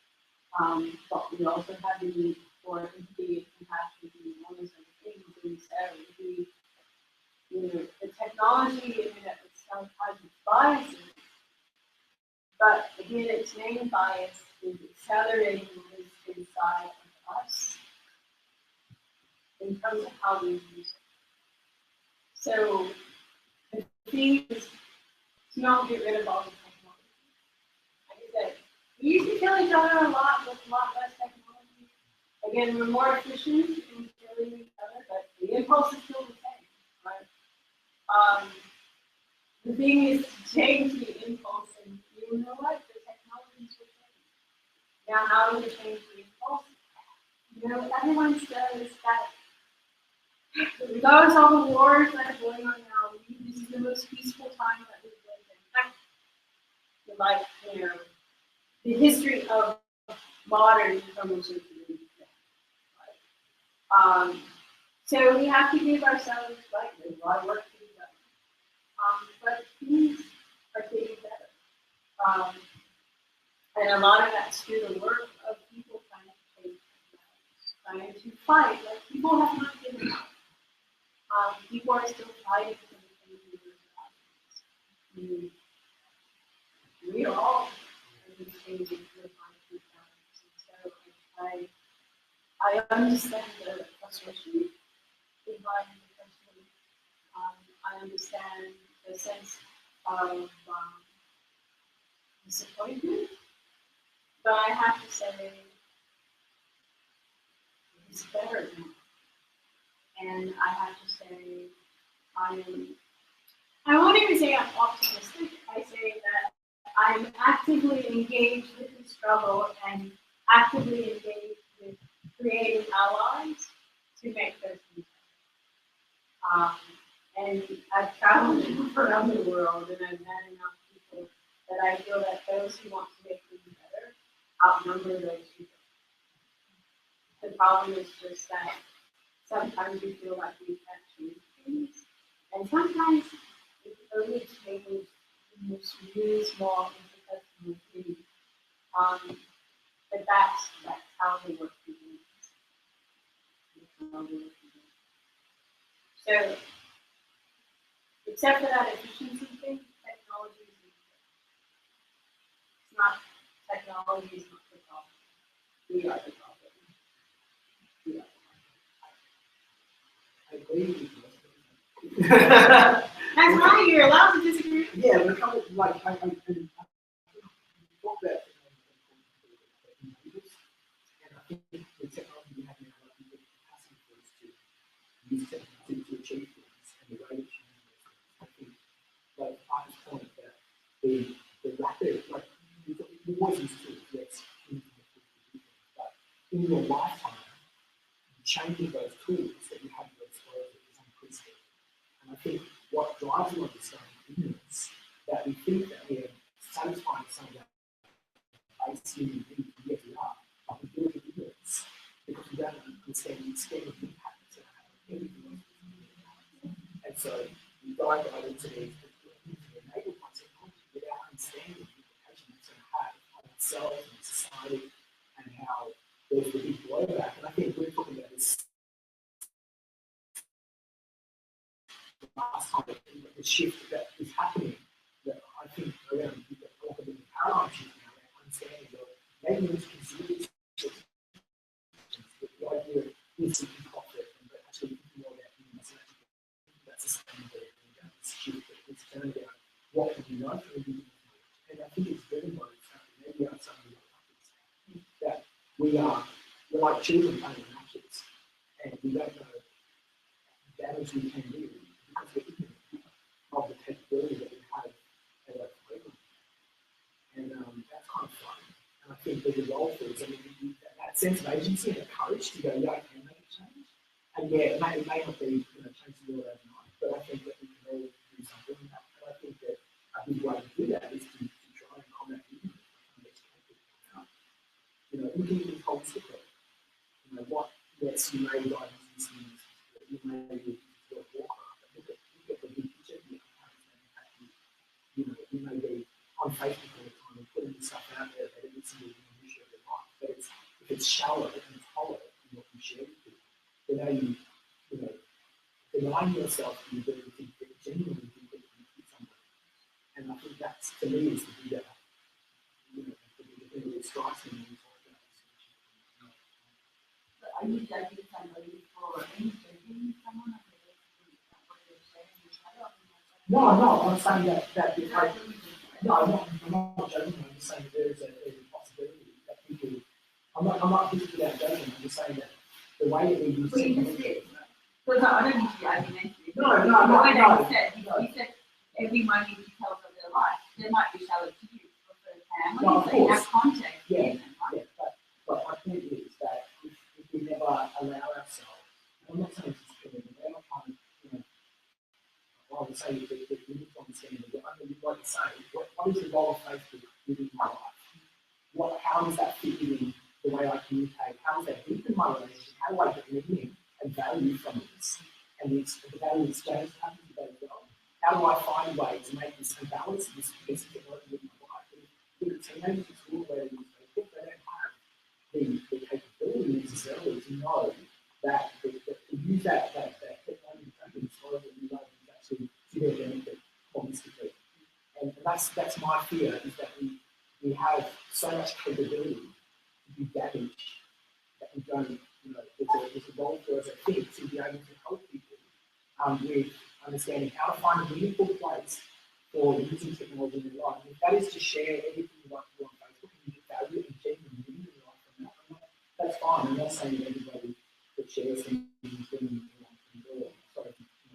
But we also have the need for empathy, compassion, and all those other things. And so the technology in and of itself has its biases. But again, its main bias is accelerating what is inside of us in terms of how we use it. So the thing is to not get rid of all the technology. Like I said, we used to kill each other a lot with a lot less technology. Again, we're more efficient in killing each other, but the impulse is still the same, right? The thing is to change the impulse, and you know what? The technologies will change. Now, how do we change the impulse? You know, everyone says that regardless of all the wars that are going on now, this is the most peaceful time that we've lived in. Like, you know, the history of modern promotion. So we have to give ourselves, like, there's a lot of work to be done. But things are getting better. And a lot of that's through the work of people trying to change things, trying to fight. Like, people have not given up. People are still fighting for the things in their lives. We all are changing to the fight for ourselves. So I understand the frustration behind the question. I understand the sense of disappointment, but I have to say it's better now. And I have to say I won't even say I'm optimistic. I say that I'm actively engaged with the struggle and actively engaged with creating allies to make those things better. And I've traveled around the world and I've met enough people that I feel that those who want to make things better outnumber those people. The problem is just that sometimes we feel like we can't change things, and sometimes it's only change in this really small interpersonal thing. But that's how the work begins. So it's except for that efficiency thing, technology is it's not technology is not the problem. We are the problem. Yeah. I agree with you. That's why you're allowed to disagree. Yeah, when it comes to like, I talk about and I think the technology we have now, like the capacity for us to use technology to achieve things and the way that you use those things. I think, like, I just point that the rapid, like, we always use tools, yes, but in your lifetime, changing those tools that you have at your disposal is unprecedented. And I think what drives a lot of this stuff is ignorance, that we think that we are satisfying some of that base human need, yet we are, but we do it with ignorance because we don't understand the extent of impact it's going to have on everything else. And so we dive into these enabled by technology without understanding the implication it's going to have on ourselves and society and how there's the big blowback. And I think we're talking about this last time, the shift that is happening, that I think around the paradigm shift now, around understanding that maybe we need to consider these the idea of instant profit and actually thinking more about humans and actually that's sustainability and this shift that it's turned out what can be done for the human. And I think it's driven by the fact that maybe our some of the countries that we're like children playing matches and we don't know the damage we can do because we're ignorant of the capability that we have as a program. And that's kind of fun. And I think there's a role for us. I mean, that sense of agency and the courage to go, yeah, I can make a change. And yeah, it may not be change the world overnight, but I think that we can all do something in that. And I think that a big way to do that is to try and combat ignorance and educate people about, looking at things holistically. What, yes, you may diagnose these things, you may be a walker, but look at the big picture here. You may be on Facebook all the time and putting this stuff out there that every single thing you share your life. But if it's shallow and it's hollow in what you share with people, then are you denying yourself the ability to genuinely think that you can somebody. And I think that's, to me, is the bigger, the thing that strikes me when you talk about this. Are you judging somebody for judging someone? No, I'm saying that I'm not judging. I'm just saying that there's a possibility that people. I'm not thinking about judging. I'm just saying that the way that we use technology. So no, I don't need to argument with you. No. You said every moment you tell of their life, they might be shallow to you for the family. No, of so you course. have context. Yeah, right? yeah. But my point is that if we never allow ourselves, I'm not saying it's killing, but we're not trying to, I would say that we need to understand that I think like to say, what is the role of Facebook within my life? How does that fit in the way I communicate? How does that deepen my relationship? How do I get meaning and value from this? And the value exchange happens with that as well. How do I find ways to make this a balance, this piece of technology with my life? With the teenagers at school where they use Facebook, they don't have the capability necessarily to know that to use that technology to destroy the new life is actually to their benefit holistically. And that's my fear, is that we have so much capability to be damaged that we don't, there's a role for us, I think, to be able to help people with understanding how to find a meaningful place for using technology in their life. And if that is to share everything you like to do on Facebook and you get value and genuine meaning in your life from that, that's fine. I'm not saying that everybody that shares things is doing it wrong. Sorry,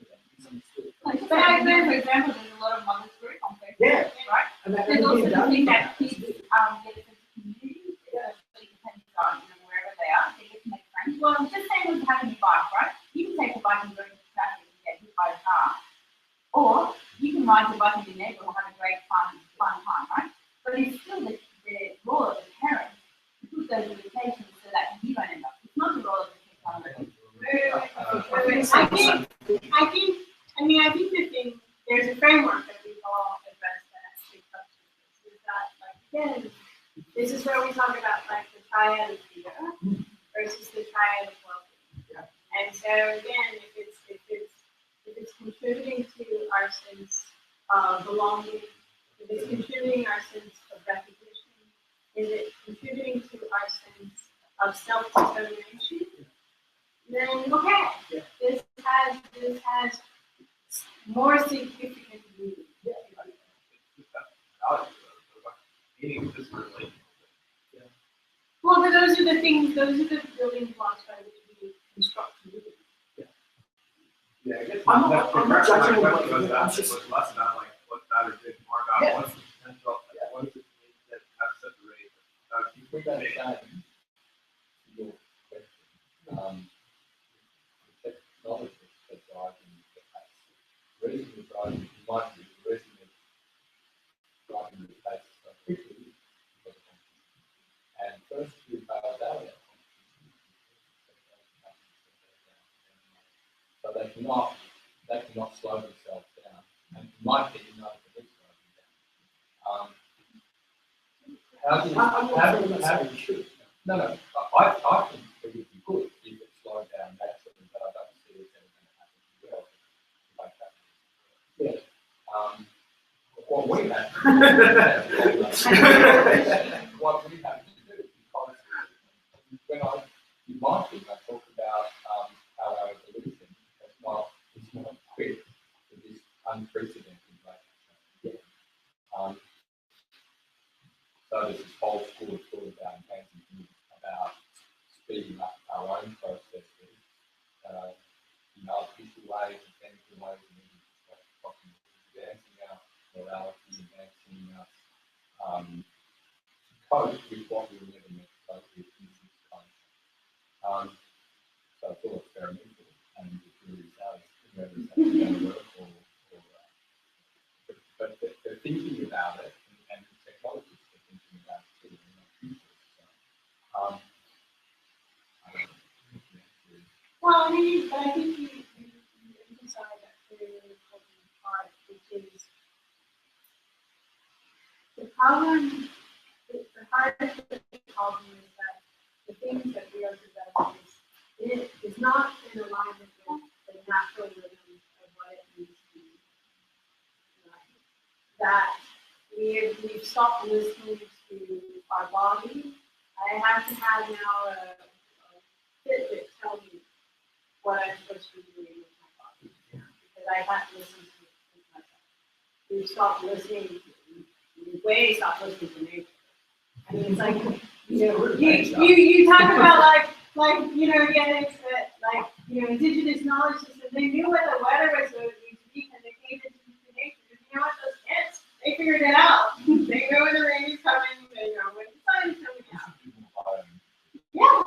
that's misunderstood. But I know, for example, there's a lot of mothers group on Facebook, Yeah. right? And that, There's also the thing that that's kids good. get a sense of community, especially depending on wherever they are, they get to make friends. Well, just saying with having a bike, right? You can take a bike and go into traffic and get hit by a car. Or you can ride your bike in your neighborhood and have a great fun time, right? But it's still the role of the parents to put those limitations so that you don't end up. It's not the role of the technology. I think the thing, there's a framework that we've all addressed that actually touches this. Is that, like, again, this is where we talk about like the triad of fear versus the triad of well-being. Yeah. And so again, if it's contributing to our sense belonging? If it's contributing our sense of recognition, is it contributing to our sense of self-determination? Then okay, Yeah. this has more significant meaning. Meaning this relationship. Well, but those are the things, those are the building blocks by which we construct meaning. Yeah, I guess I'm my not question judging was anybody, that I'm just- was less about like what matters, and more about Yeah. what's the potential, like, what does it mean that have such a rate of With that change, your question, the technology that's driving the pace. The reason we're driving, you might be, the reason we're driving the pace so quickly is because of competition. And first we bailed out our competition. So they cannot slow themselves down. And you might get another police slowing down. How do you, I'm not saying that's how you should. no, I think it would be good if it slowed down naturally, but I don't see it's ever going to happen well. Like that. Yeah. What we have what we have to do, because you might think I talked about how our evolution is not quick to this unprecedented rate. So there's this whole school of thought about enhancing about speeding up our own processes, in artificial ways, mechanical ways, and advancing our morality, advancing us to cope with what we were never meant to cope with in this time. So it's all experimental, and it really does, whether it's actually going to work but they're thinking about it, and the technologists are thinking about it too, and not futures. So, I don't know. Well, I mean, but I think you emphasize that very important part, which is the problem, the hardest problem is that the things that we are developing is not in alignment with the natural rhythm of what it means to be. That we've stopped listening to our body. I have to have now a Fitbit tell me what I'm supposed to be doing with my body because I have to listen to myself. We've stopped listening. We've way stopped listening to nature. I mean, it's like you talk about like getting to indigenous knowledge system. They knew what the weather was going to be and they came into nature. You know what, those kids, they figured it out. They know when the rain is coming, they know when the sun is coming out. Yeah.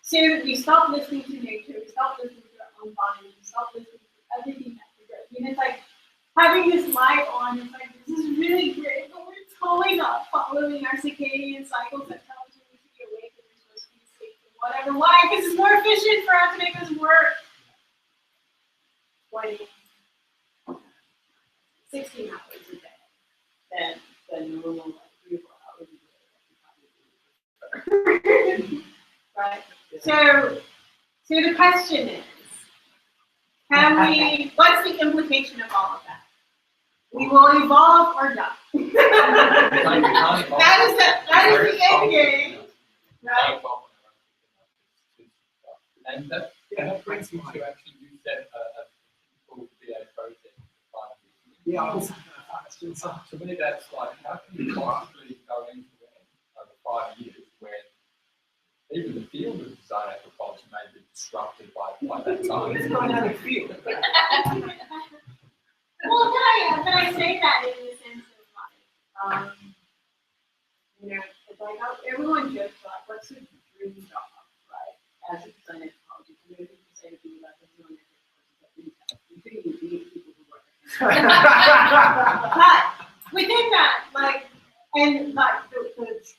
So we stop listening to nature, we stop listening to our own bodies, we stop listening to everything that we do. I mean, it's like having this light on, it's like, this is really great, but we're totally not following our circadian cycles that tell us we need to be awake and we're supposed to be asleep and whatever. Why? Because it's more efficient for us to make us work 16 hours a day than normal, like 3 or 4 hours a day. Right? So the question is, what's the implication of all of that? We will evolve or die. That is the end game, right? And that brings me to actually, you said a typical VA project. Yeah, I was asking some. To me, that's like, how can you possibly go into it over 5 years when even the field of design anthropology may be disrupted by that time? It's not how they feel. Well, can I say that in the sense of it's like how everyone jokes about what's your dream job, right? As a design anthropologist, people say to me about the design anthropologist, you couldn't even meet people who work. But within that,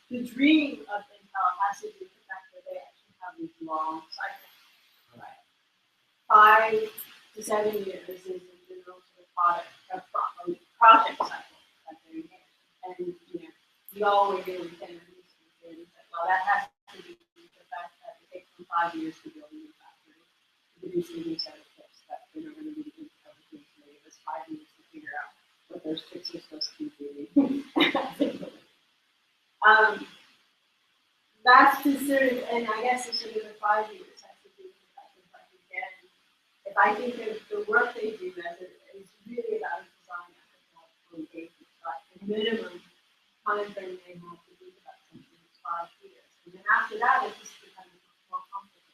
the dream of Intel has to do with the fact that they actually have these long cycles, right? 5 to 7 years is the general sort of project cycle that they're in. And we all were doing 10 years and said, well, that has to be the fact that it takes them 5 years to build a new factory to produce a new set of chips that they're not going to be able to make us 5 Those tricks are supposed to be really. That's considered, and I guess it should have been 5 years. I should do that again. If I think of the work they do as it's really about design anthropological engagement, but the minimum time frame they have to think about something is 5 years. And then after that, it just becomes more complicated.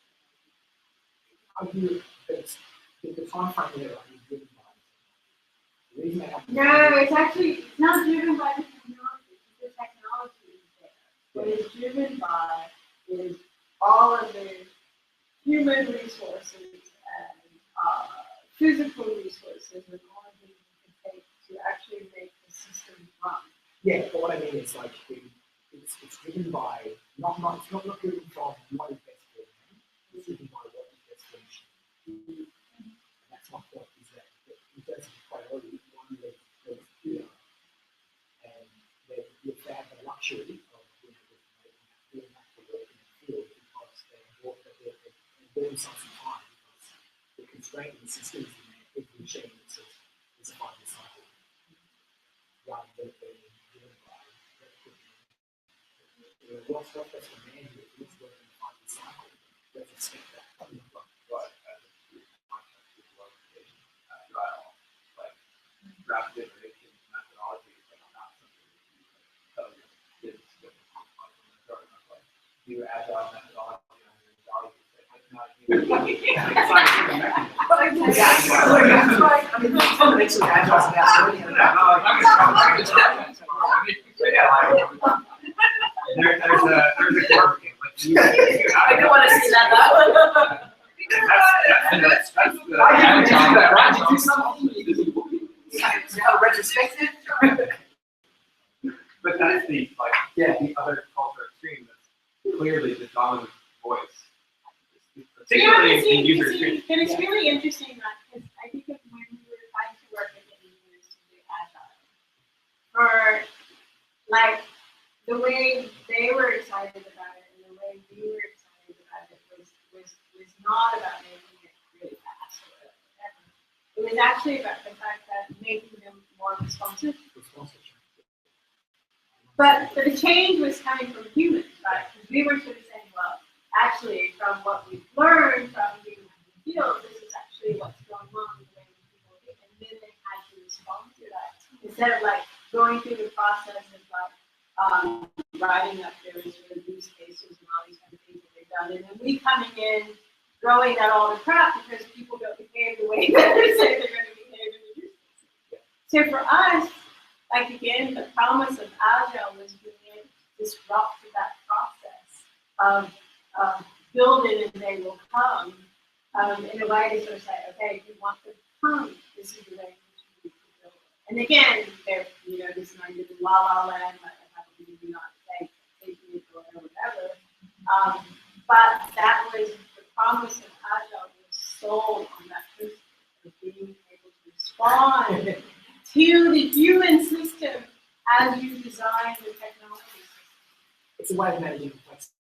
Argue that the time frame there is driven by the reason they have. No, it's actually it's not driven by the technology. The technology is there. What it's driven by is all of the human resources and physical resources and all of things you can take to actually make the system run. Yeah, but what I mean is like it's driven by not driven from what is best for them. It's driven by what is best for the machine. And that's my point. Is that in terms of priority, one there's clear, and they have the luxury of being able to doing that for work in the field because they're doing something time because the constraint in the system is that every machine is a 5-year cycle rather than being driven by what's best for man here is working in a 5-year cycle. Let's expect that. Right, as a context with location, agile, like rapid iteration methodology is like not something that you tell your kids with like do agile methodology on your dog. It's not It's like I mean, the combination of agile and agility and There's a curve game. I don't want to see that. That's the Why did you do that? Why did you do agile. something? Now retrospective. But that's the Yeah. the other culture extreme that's clearly the dominant voice. Yeah, Particularly see, in user see, experience. and it's really interesting that because I think of when we were trying to work with the engineers to do agile, or like the way they were excited about it and the way we were excited about it was not about making it really fast or whatever. It was actually about the fact that making them more responsive. But the change was coming from humans, right? Because we were sort of saying, well, actually, from what we've learned from human field, this is actually what's going on with the way people think, and then they had to respond to that instead of like going through the process of like writing up their sort of use cases and all these kind of things that they've done, and then we coming in throwing out all the crap because people don't behave the way that they say they're going to behave in the use cases. So for us, like again, the promise of Agile was being able to disrupt that process of build it and they will come in a way to sort of say, okay, if you want them to come, this is the way in which you need to build it. And again, they're, this might be the la land, like I probably do not say safety or whatever. But that was the promise of Agile was sold on that principle of being able to respond to the human system as you design the technology system. It's a way of managing complexity.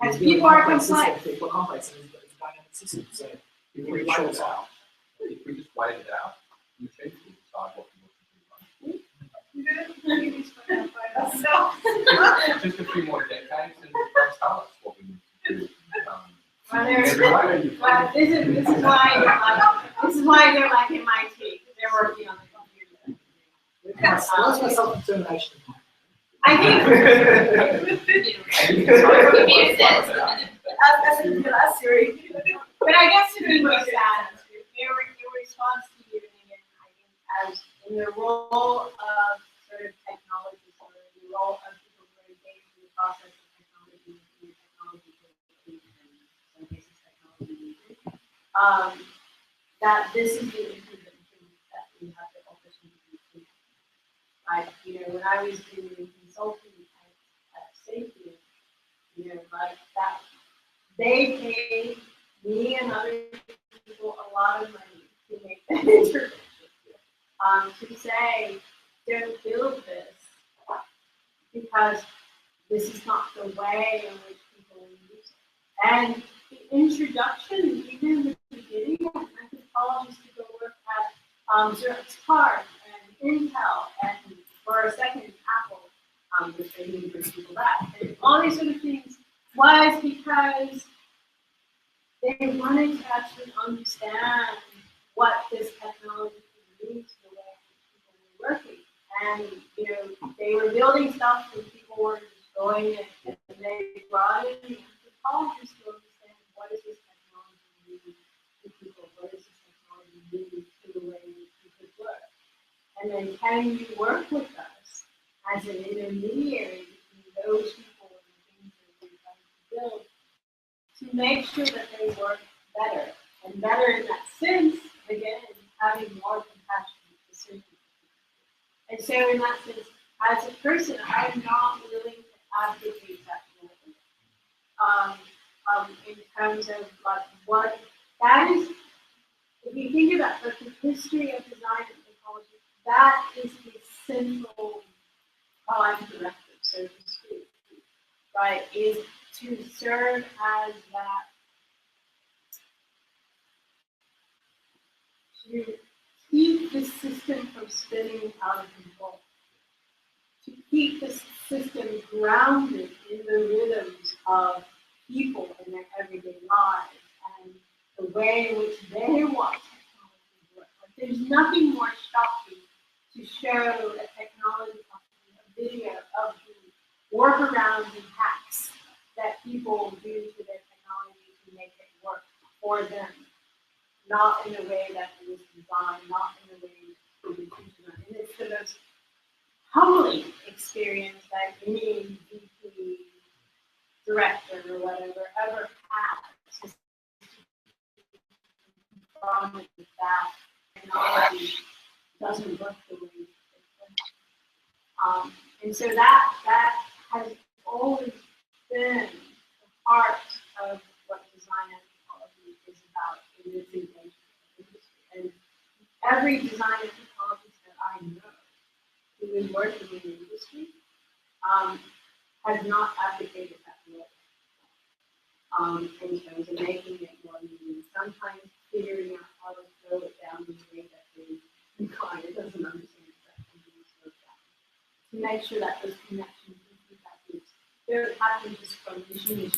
As people are complex. People are complex, and it's a dynamic system. So If we write it out, if we just write it out, we change it decide what we want to do. Just a few more decades and they'll tell us what we need to do. Well, this is why they're like MIT, because they're working on the computer. that's my self-determination. I think but I guess to me was that your response to you as in the role of sort of technology, or the role of people who are engaged in the process of technology, in technology, and some cases technology, that this is the intervention that we have the opportunity to do. Like, when I was doing consulting at safety, like that, they paid me and other people a lot of money to make that intervention. To say, don't build this because this is not the way in which people use it. And the introduction, even in the beginning, of anthropologists to go work Xerox PARC and Intel, and for a second Apple, which they didn't bring people back, and all these sort of things was because they wanted to actually understand what this technology could mean to the way people were working. And, you know, they were building stuff and people were destroying it, and they brought in the anthropologists to understand what is this technology mean to people, what is this technology mean to the way people work. And then can you work with us as an intermediary between those people and the things that we're trying to build to make sure that they work better. And better in that sense, again, having more compassion for certain people. And so in that sense, as a person, I'm not willing to advocate that in terms of like what that is. If you think about like, the history of design and technology, that is the central prime directive, so to speak, right? Is to serve as that, to keep the system from spinning out of control, to keep the system grounded in the rhythms of people in their everyday lives and the way in which they want technology to work. Like, there's nothing more shocking to show a technology company a video of the workarounds and hacks that people do to their technology to make it work for them, not in a way that it was designed, not in a way that it was designed. And it's the most humbling experience that any VP, director, or whatever ever had to from that technology doesn't work the way it works. And so that has always been the heart of what design anthropology is about in this engagement industry. And every design anthropologist that I know who is working in the industry has not advocated that way. In terms of making it more easy, sometimes figuring out how to throw it down the way that the client doesn't understand that companies work down. To make sure that those connections and feedback loops don't happen just from machine,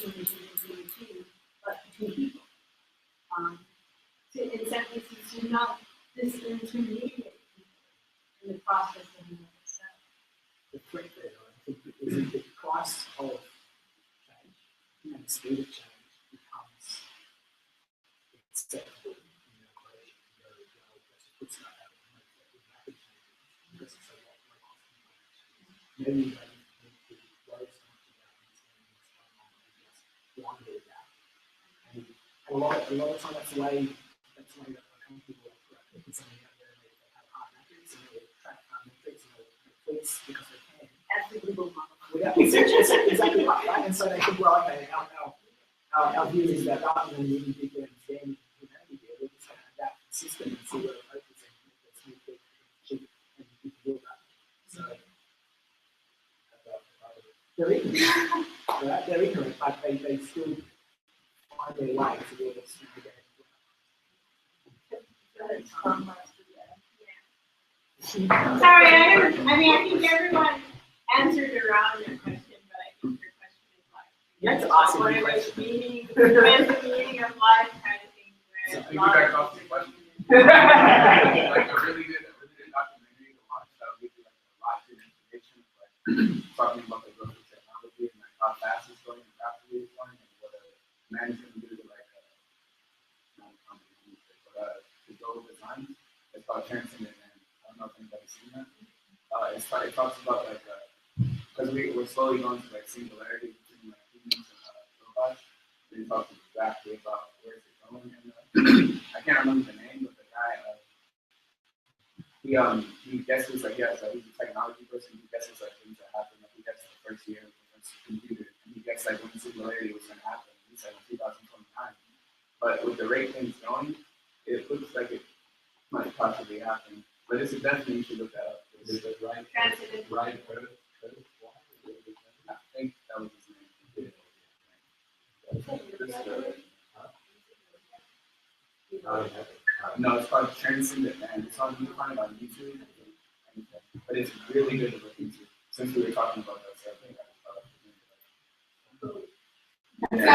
but between people. In some cases, to not disintermediate people in the process of the itself. The threat there, I think, is the price of change and the speed of change becomes acceptable in the equation. Let's put stuff out and make that with rapid changes because it's a lot more cost. Maybe you don't need to worry so much about understanding what's going on and just wander it out. And a lot of time that's the way that people operate. They put something out there and they have hard metrics and they track hard metrics and they tweaks because they can. As the Google model. It's exactly right? And so they think, well, okay, our view is that rather than needing people to understand humanity here, we're just going to adapt the system and see where it focuses and if it's new things cheap and you can build that. So they're ignorant. Right? They're ignorant, but they still find their way to be able to navigate. Sorry, I think everyone answered around your question, but I think your question is like, You have to ask what me a is question. meaning, what is the meaning of life kind of thing, where a lot Piggyback of off the question. people- Like a really good documentary to watch that will give you like a lot of information of like talking about the growth of technology and like how fast it's going and rapidly it's going and what man is going to do to like not a company, but to go design. It's called Transcendent Man. I don't know if anybody's seen that. It talks about like because we're slowly going to like singularity between like humans and robots. They talk exactly about where it's going and I can't remember the name, but the guy he guesses like he's a technology person. He guesses like things that happen. Like he gets the first year of the first computer, and he gets like when singularity was going to happen. He said in 2029. But with the rate things going, it looks like it might possibly happen. But this is definitely you should look that up. Is it right? Transcendent. Right. I think that was his name. I don't have it. No, it's called Transcendent Man. It's on, you can find it on YouTube. But it's really good to look into. Since we were talking about that, so I think I just thought of it. Yeah.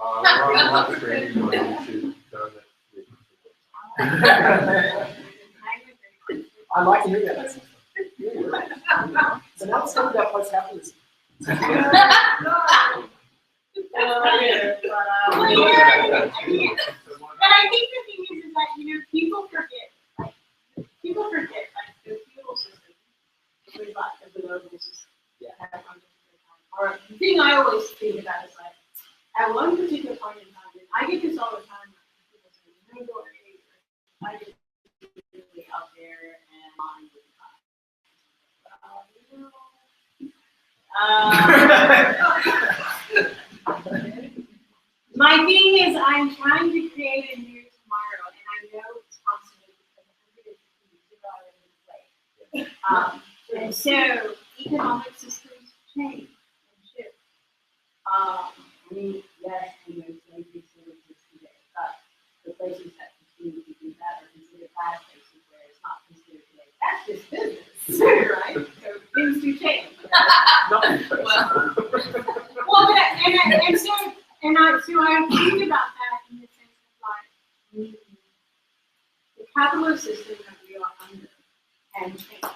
I'm not training on YouTube, so I'd like to hear that. So now let's talk about post-capitalism. But I think the thing is that, you know, people forget, like the fuel system, with like the global system. Yeah. Or the thing I always think about is like, at one particular point in time, and I get this all the time, like, people say, you know, Dori, I just really out there and on with my thing is, I'm trying to create a new tomorrow, and I know it's possible because 150 years ago and so economic systems change and shift. I mean, yes, you know, slavery still exists today, but the places that continue to do that are considered bad places where it's not considered today. That's just business, right? So things do change. So I think about that in the sense of like the capitalist system that we are under can change.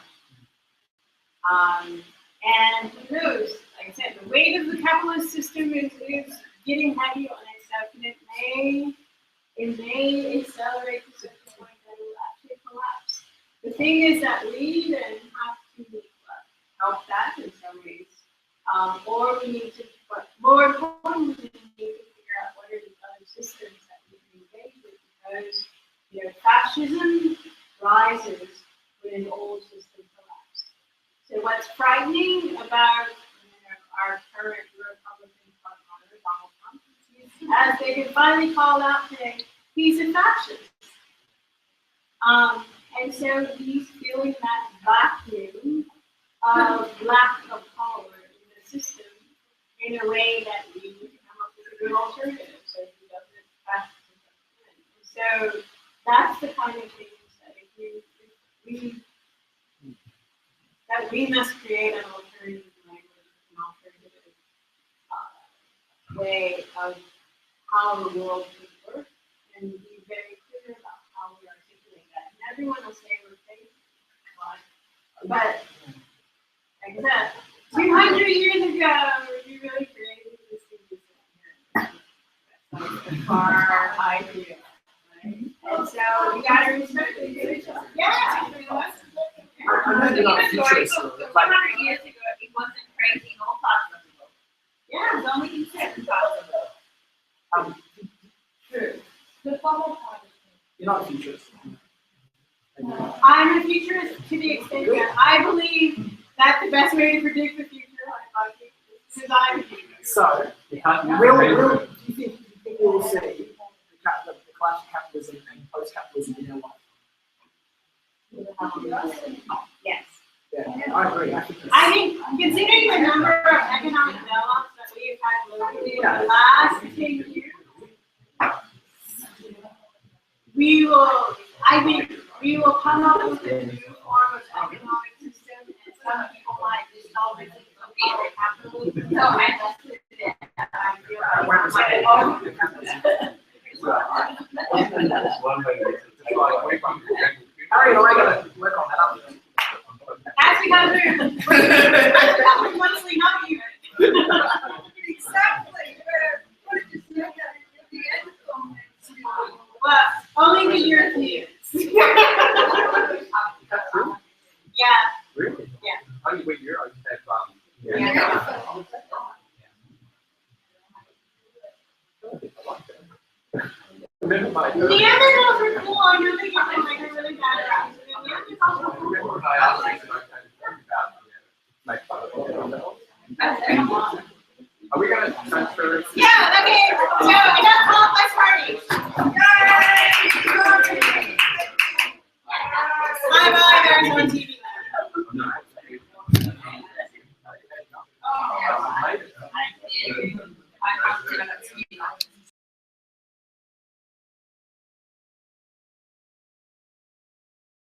And who knows, like I said, the weight of the capitalist system is getting heavy on itself, and it may accelerate to such a point that it will actually collapse. The thing is that we then have to help that in some ways, or we need to, but more importantly, we need to figure out what are the other systems that we can engage with, because, you know, fascism rises when an old system collapses. So what's frightening about, you know, our current Republican frontrunner, Donald Trump, as they can finally call out today, he's a fascist. And so he's feeling that vacuum of lack of power in the system in a way that we need to come up with a good alternative so he doesn't fascism comes in. So that's the kind of things that we must create an alternative language, an alternative way of how the world should work, and be very clear about how we articulate that. And everyone will say we're faithful, but like I said, 200 years ago, we really created this thing. That's like our idea, right? And so we got to respect it. Yeah. I'm not a futurist. 100 years ago, it wasn't crazy, no possible. Yeah. It was only considered possible. True. The formal part of You're not a futurist. I'm a futurist to the extent that I believe that the best way to predict the future is design the future. So, do you think we'll see the clash of capitalism and post-capitalism in our life? Yes. Yeah, I agree. I think, considering the number of economic developments that we have had locally in the last 10 years, we will come up with a new form of economic system, and some people might just solve it with capitalism. So I just I feel Harry and I gotta work on that. that's because we're monthly not